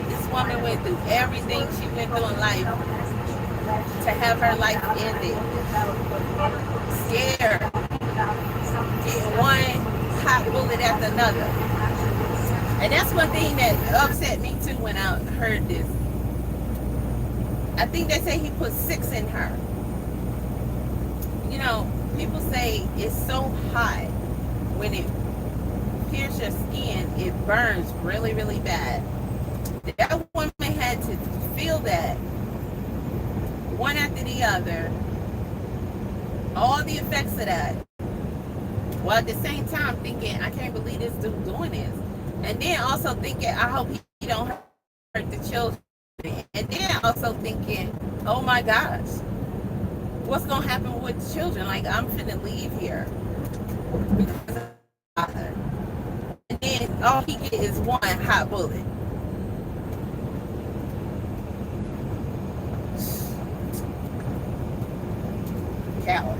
This woman went through everything she went through in life to have her life ended. Scared. Getting one hot bullet after another. And that's one thing that upset me too when I heard this. I think they say he put 6 in her. You know, people say it's so hot when it pierces your skin, it burns really, really bad. That woman had to feel that one after the other, all the effects of that, while at the same time thinking, I can't believe this dude doing this. And then also thinking, I hope he don't hurt the children. And then also thinking, oh my gosh, what's gonna happen with the children? Like, I'm finna leave here because of my father. And then all he get is one hot bullet. Coward.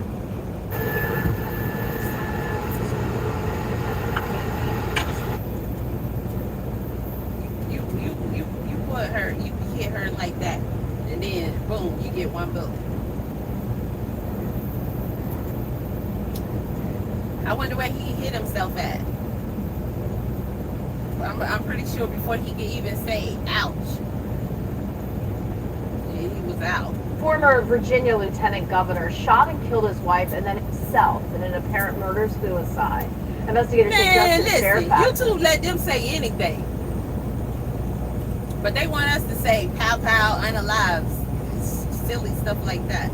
You put her, you hit her like that, and then boom, you get one bullet. I wonder where he hit himself at. I'm pretty sure before he could even say ouch, he was out. Former Virginia Lieutenant Governor shot and killed his wife and then himself in an apparent murder-suicide. Investigators say Justice Fairfax. You two let them say anything. But they want us to say pow pow, unalive, silly stuff like that.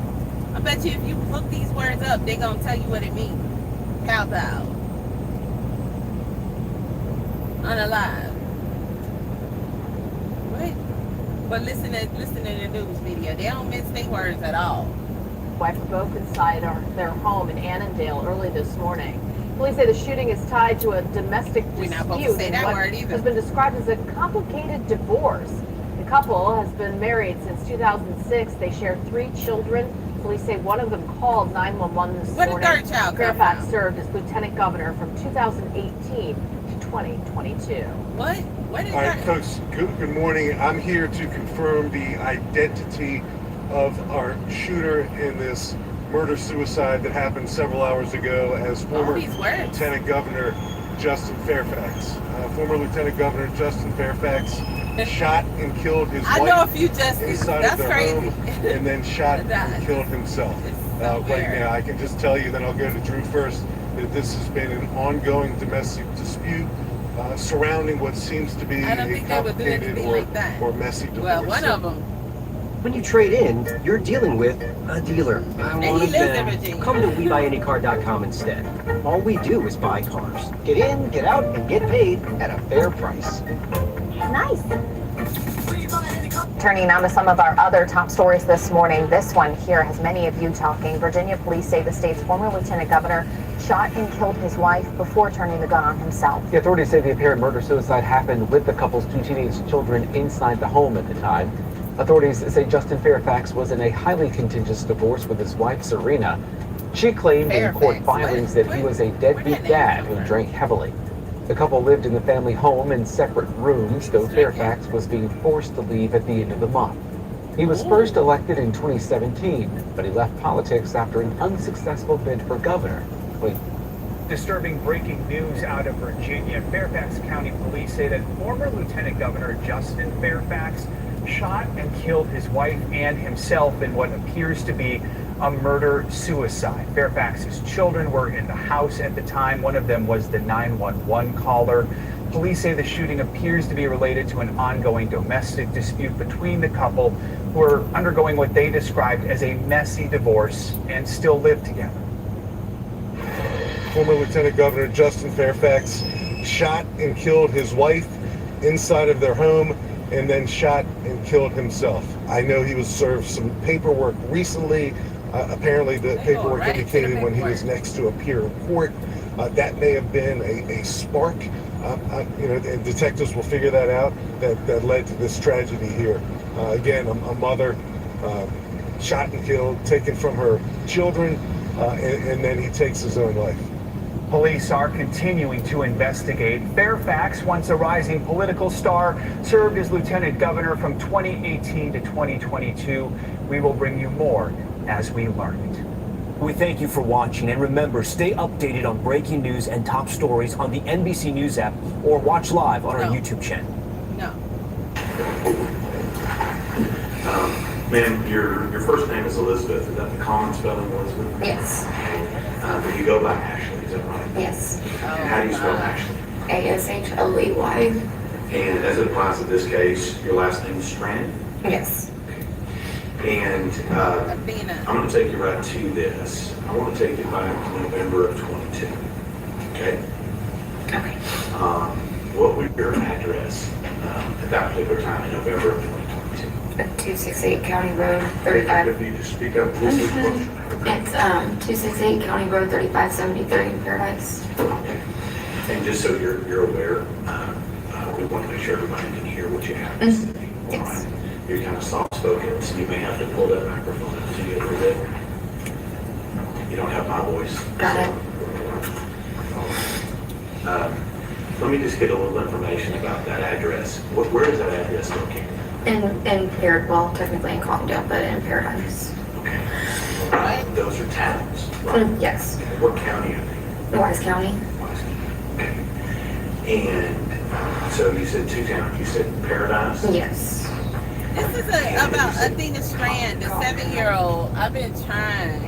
I bet you if you look these words up, they're going to tell you what it means. Pow pow. Unalive. What? But listen to the news video. They don't miss their words at all. Wife broke inside their home in Annandale early this morning. Police say the shooting is tied to a domestic dispute. We're not supposed to say that word either. Has been described as a complicated divorce. The couple has been married since 2006. They share 3 children. Police say one of them called 911 this morning. Where did third child come Fairfax from? served as lieutenant governor from 2018 to 2022. What? What is All right, that? folks, good morning. I'm here to confirm the identity of our shooter in this murder-suicide that happened several hours ago as former Lieutenant Governor Justin Fairfax. Former Lieutenant Governor Justin Fairfax shot and killed his wife inside of their home and then shot and killed himself. Right now, I can just tell you, then I'll go to Drew first, that this has been an ongoing domestic dispute surrounding what seems to be a complicated or messy divorce. Well, one of them. When you trade in, you're dealing with a dealer. I want to then come to WeBuyAnyCar.com instead. All we do is buy cars. Get in, get out, and get paid at a fair price. Nice. Turning now to some of our other top stories this morning. This one here has many of you talking. Virginia police say the state's former lieutenant governor shot and killed his wife before turning the gun on himself. The authorities say the apparent murder-suicide happened with the couple's 2 teenage children inside the home at the time. Authorities say Justin Fairfax was in a highly contentious divorce with his wife, Serena. She claimed in court filings that he was a deadbeat dad who drank heavily. The couple lived in the family home in separate rooms, though Fairfax was being forced to leave at the end of the month. He was first elected in 2017, but he left politics after an unsuccessful bid for governor. Disturbing breaking news out of Virginia. Fairfax County Police say that former Lieutenant Governor Justin Fairfax shot and killed his wife and himself in what appears to be a murder-suicide. Fairfax's children were in the house at the time. One of them was the 911 caller. Police say the shooting appears to be related to an ongoing domestic dispute between the couple, who are undergoing what they described as a messy divorce and still live together. Former Lieutenant Governor Justin Fairfax shot and killed his wife inside of their home and then shot and killed himself. I know he was served some paperwork recently. Apparently the paperwork indicated when he was next to appear in court. That may have been a spark, and detectives will figure that out, that led to this tragedy here. Again, a mother shot and killed, taken from her children, and then he takes his own life. Police are continuing to investigate. Fairfax, once a rising political star, served as lieutenant governor from 2018 to 2022. We will bring you more as we learn it. We thank you for watching, and remember, stay updated on breaking news and top stories on the NBC News app or watch live on our YouTube channel. No. Ma'am, your first name is Elizabeth. Is that the common spelling, Elizabeth? Yes. But you go by Ashley, is that right? Yes. And how do you spell Ashley? ASHLEY. And as it applies to this case, your last name is Strand? Yes. And I'm going to take you right to this. I want to take you back to November of 22. Okay? Okay. What was your address at that particular time in November of 2022? 268 County Road 35. If you just speak up, please. It's 268 County Road 3573 in Paradise. Okay. And just so you're aware, we want to make sure everybody can hear what you have to say. Yes. Right. You're kind of soft-spoken, so you may have to pull that microphone up to you a little bit. You don't have my voice. Got it. Let me just get a little information about that address. Where is that address located? In well, technically in Calmdale, but in Paradise. Okay. Those are towns, right? Yes. What county are they? Wise County. Wise County. Okay. And so you said two towns. You said Paradise? Yes. This is about Athena Strand, the 7-year-old. I've been trying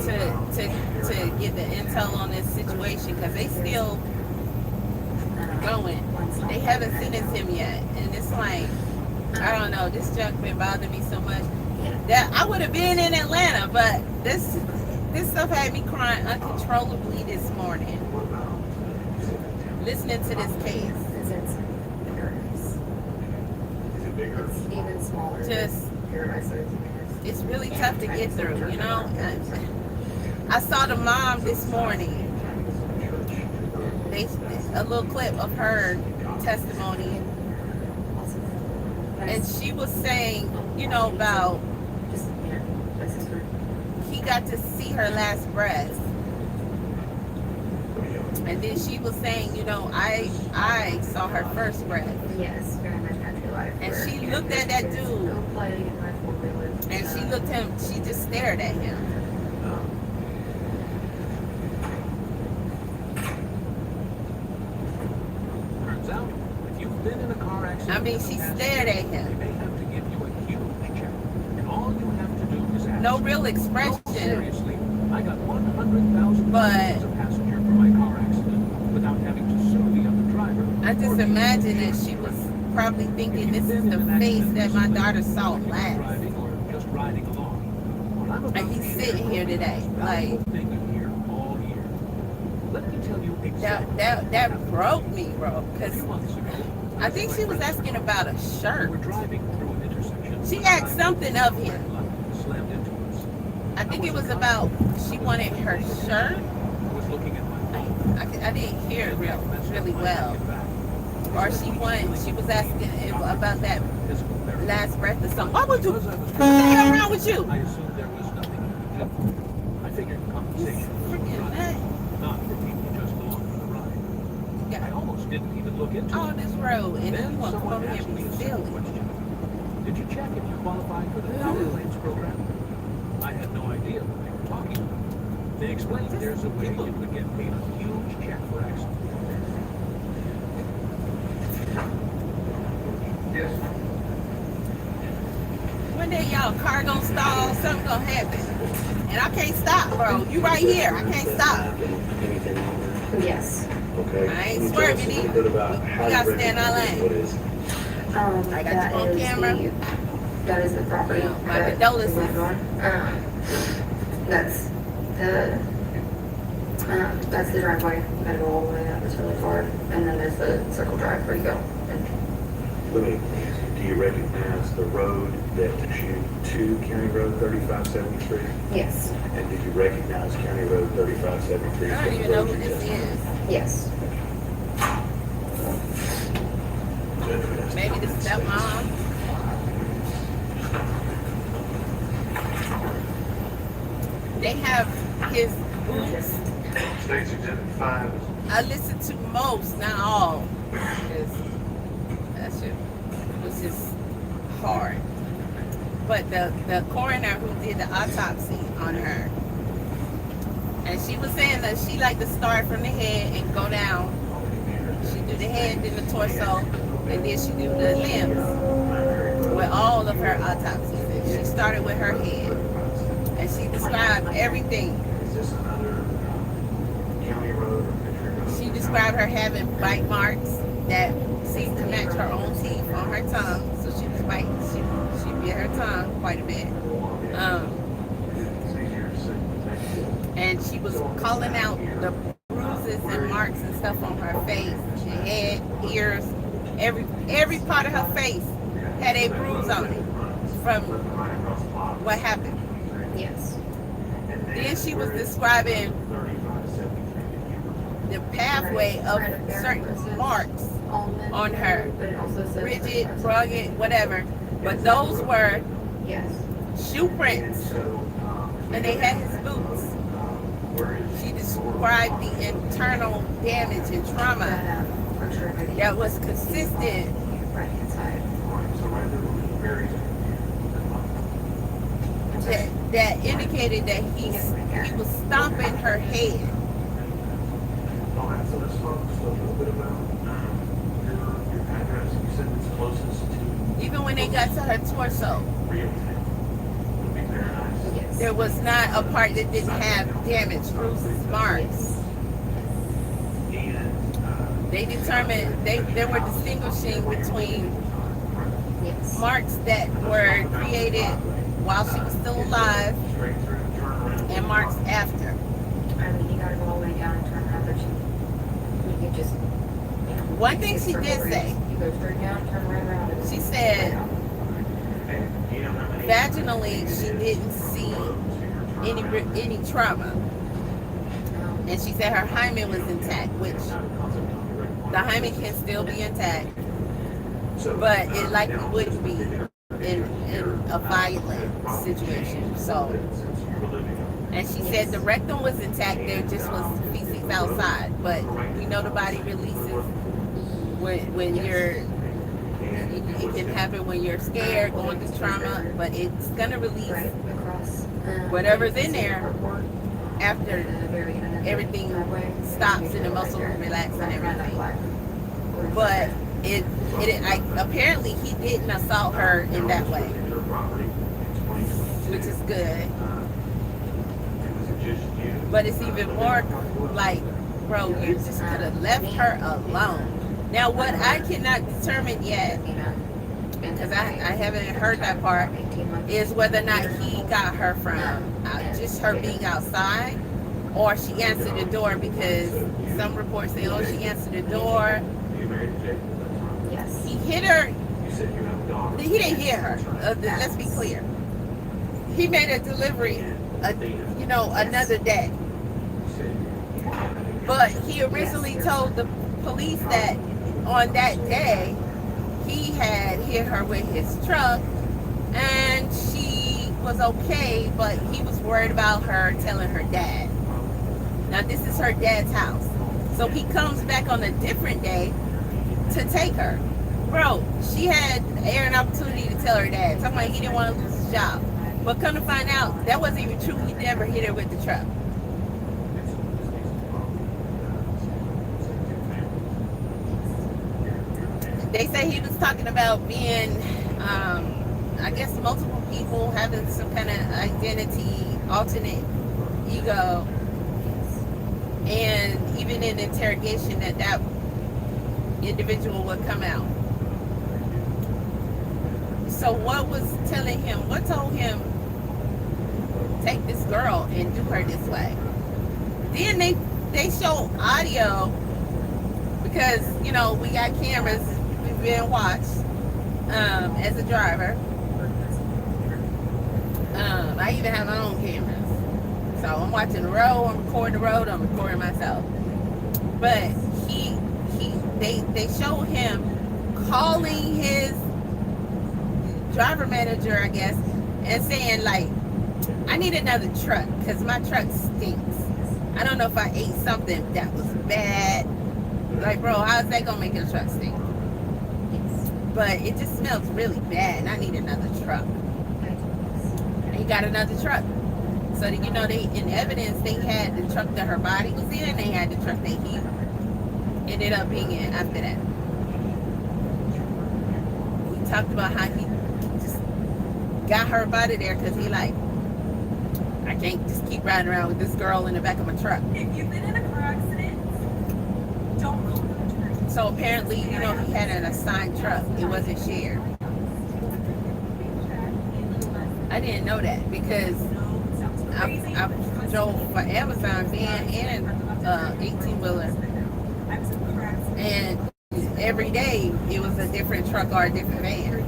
to get the intel on this situation because they still going. They haven't sentenced him yet, and it's like, I don't know. This junk been bothering me so much that I would have been in Atlanta, but this stuff had me crying uncontrollably this morning. Listening to this case. It's even smaller. Just, it's really tough to get through, you know? I saw the mom this morning. A little clip of her testimony. And she was saying, you know, about he got to see her last breath. And then she was saying, you know, I saw her first breath. Yes, very much country life. And she looked at that dude. And she looked at him, she just stared at him. Turns out, if you've been in a car accident, I mean, she stared at him. They may have to give you a huge check. And all you have to do is ask. No real expression. Seriously, I got $100,000 But as a passenger for my car accident without having to sue the other driver. I just imagine that she was probably thinking this is the face that my daughter saw last. Driving or just riding along. What I'm about And he's sitting here today. Like, thing you hear all year. Let me tell you exactly. that broke me, bro. A Because few months ago, I think she was asking about a shirt. we were driving through an intersection. She asked something of him. Slammed into us. I think it was about she wanted her shirt. I was looking at my phone. I didn't hear it really well. Or she was asking about that last breath or something. What would you? What's the hell wrong with you? I assumed there was nothing you could do. I figured compensation was not for people just along for the ride. Yeah. I almost didn't even look into All it. this road, and then Then you want to come someone over here asked and me be a simple silly. question. Did you check if you qualified for the power claims program? I had no idea what they were talking about. They explained there's a way you could get paid a huge check for accidents. Yes. One day y'all car gonna stall, something gonna happen. And I can't stop, bro. You right here. I can't stop. Yes. Okay. I ain't Can you tell us swerving a little either. bit about how We you gotta stay in our recognize lane. what is? I got you on camera. That is the property. My that condolences. we live on. That's the driveway. You gotta go all the way up. It's really far. And then there's the circle drive where you go. Let me ask you, do you recognize the road that took you to County Road 3573? Yes. And did you recognize County Road 3573? I don't even know who this is. Yes. Maybe the stepmom. They have his boots. States Exhibit 5. I listen to most, not all. Because that shit was just hard. But the coroner who did the autopsy on her, and she was saying that she liked to start from the head and go down. She do the head, then the torso, and then she do the limbs with all of her autopsies. And she started with her head, and she described everything. She described her having bite marks that seemed to match her own teeth on her tongue. So she was biting. She bit her tongue quite a bit. And she was calling out the bruises and marks and stuff on her face, her head, ears, every part of her face had a bruise on it from what happened. Yes. Then she was describing the pathway of certain marks on her, rigid, rugged, whatever. But those were shoe prints, and they had his boots. She described the internal damage and trauma that was consistent. That indicated that he was stomping her head. So let's talk just a little bit about your address. You said it's closest to... Even when they got to her torso, there was not a part that didn't have damage, bruises, marks. They determined, they were distinguishing between marks that were created while she was still alive and marks after. I mean, you gotta go all the way down and turn around, but you just... One thing she did say, You go straight down, turn right around. she said vaginally she didn't see any trauma. And she said her hymen was intact, which the hymen can still be intact, but it likely wouldn't be in a violent situation. So, and she said the rectum was intact, there just was feces outside, but we know the body releases when you're, it can happen when you're scared, going through trauma, but it's gonna release whatever's in there after everything stops and the muscles relax and everything. But apparently he didn't assault her in that way, which is good. But it's even more like, bro, you just could have left her alone. Now, what I cannot determine yet, because I haven't heard that part, is whether or not he got her from just her being outside, or she answered the door, because some reports say, oh, she answered the door. He hit her. He didn't hit her. Let's be clear. He made a delivery, another day. But he originally told the police that on that day, he had hit her with his truck, and she was okay, but he was worried about her telling her dad. Now, this is her dad's house. So he comes back on a different day to take her. Bro, she had an opportunity to tell her dad. Talking about he didn't want to lose his job. But come to find out, that wasn't even true. He never hit her with the truck. They say he was talking about being, I guess, multiple people having some kind of identity, alternate ego. And even in interrogation, that individual would come out. So what told him, take this girl and do her this way? Then they show audio, because, you know, we got cameras, we've been watched as a driver. I even have my own cameras. So I'm watching the road, I'm recording the road, I'm recording myself. But they show him calling his driver manager, I guess, and saying, like, I need another truck because my truck stinks. I don't know if I ate something that was bad. Like, bro, how's that gonna make your truck stink? But it just smells really bad, and I need another truck. And he got another truck. So that, you know, in evidence, they had the truck that her body was in, they had the truck that he ended up being in after that. We talked about how he just got her out of there because he like, I can't just keep riding around with this girl in the back of my truck. If you've been in a car accident, don't call the return. So apparently, you know, he had an assigned truck. It wasn't shared. I didn't know that because I drove for Amazon van and 18-wheeler. And every day it was a different truck or a different van.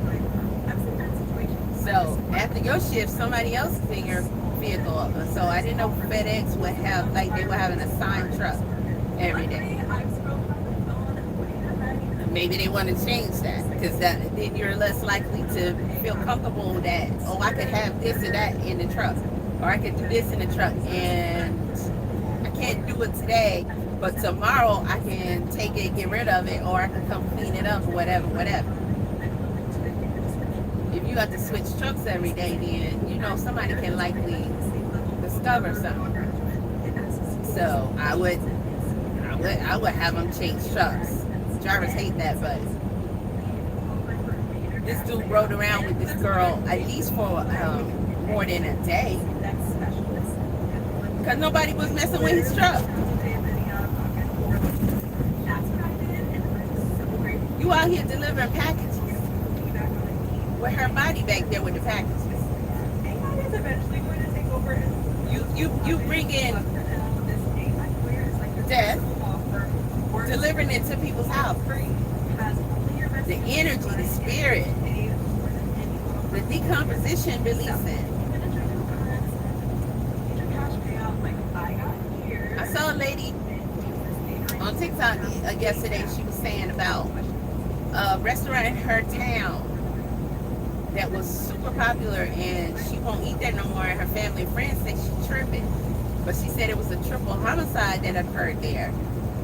So after your shift, somebody else is in your vehicle. So I didn't know FedEx would have, like, they would have an assigned truck every day. Maybe they want to change that because then you're less likely to feel comfortable that, oh, I could have this or that in the truck, or I could do this in the truck, and I can't do it today, but tomorrow I can take it, get rid of it, or I can come clean it up, or whatever. If you have to switch trucks every day, then, you know, somebody can likely discover something. So I would have them change trucks. Drivers hate that, but this dude rode around with this girl at least for more than a day because nobody was messing with his truck. You out here delivering packages with her body back there with the packages. You bring in death, delivering it to people's house. The energy, the spirit, the decomposition releasing. I saw a lady on TikTok yesterday. She was saying about a restaurant in her town that was super popular, and she won't eat there no more, and her family and friends say she's tripping. But she said it was a triple homicide that occurred there.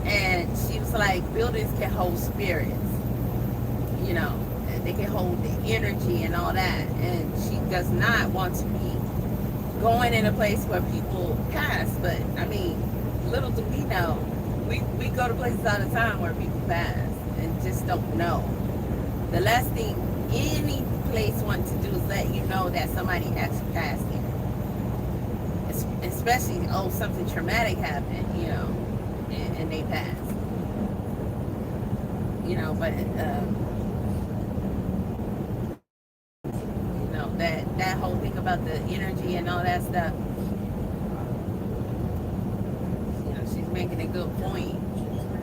And she was like, buildings can hold spirits, you know, and they can hold the energy and all that. And she does not want to be going in a place where people pass. But I mean, little do we know, we go to places all the time where people pass and just don't know. The last thing any place wants to do is let you know that somebody actually passed here. Especially, oh, something traumatic happened, you know, and they passed. You know, but you know, that whole thing about the energy and all that stuff, you know, she's making a good point.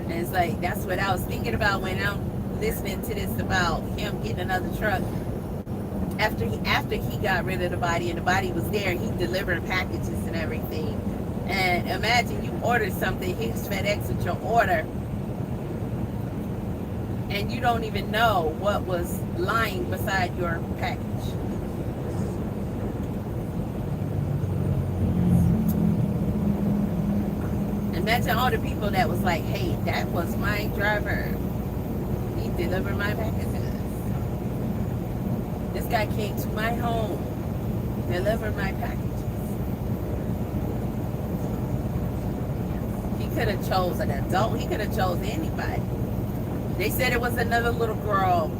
And it's like, that's what I was thinking about when I'm listening to this about him getting another truck. After he got rid of the body and the body was there, he delivered packages and everything. And imagine you ordered something, here's FedEx with your order, and you don't even know what was lying beside your package. Imagine all the people that was like, hey, that was my driver. He delivered my packages. This guy came to my home, delivered my packages. He could have chose an adult. He could have chose anybody. They said it was another little girl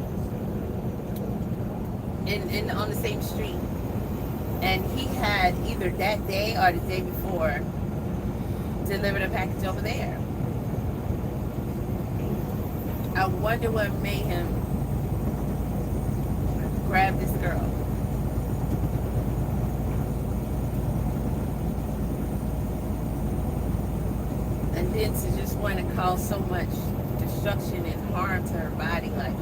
in on the same street, and he had either that day or the day before deliver the package over there. I wonder what made him grab this girl. And then to just want to cause so much destruction and harm to her body, like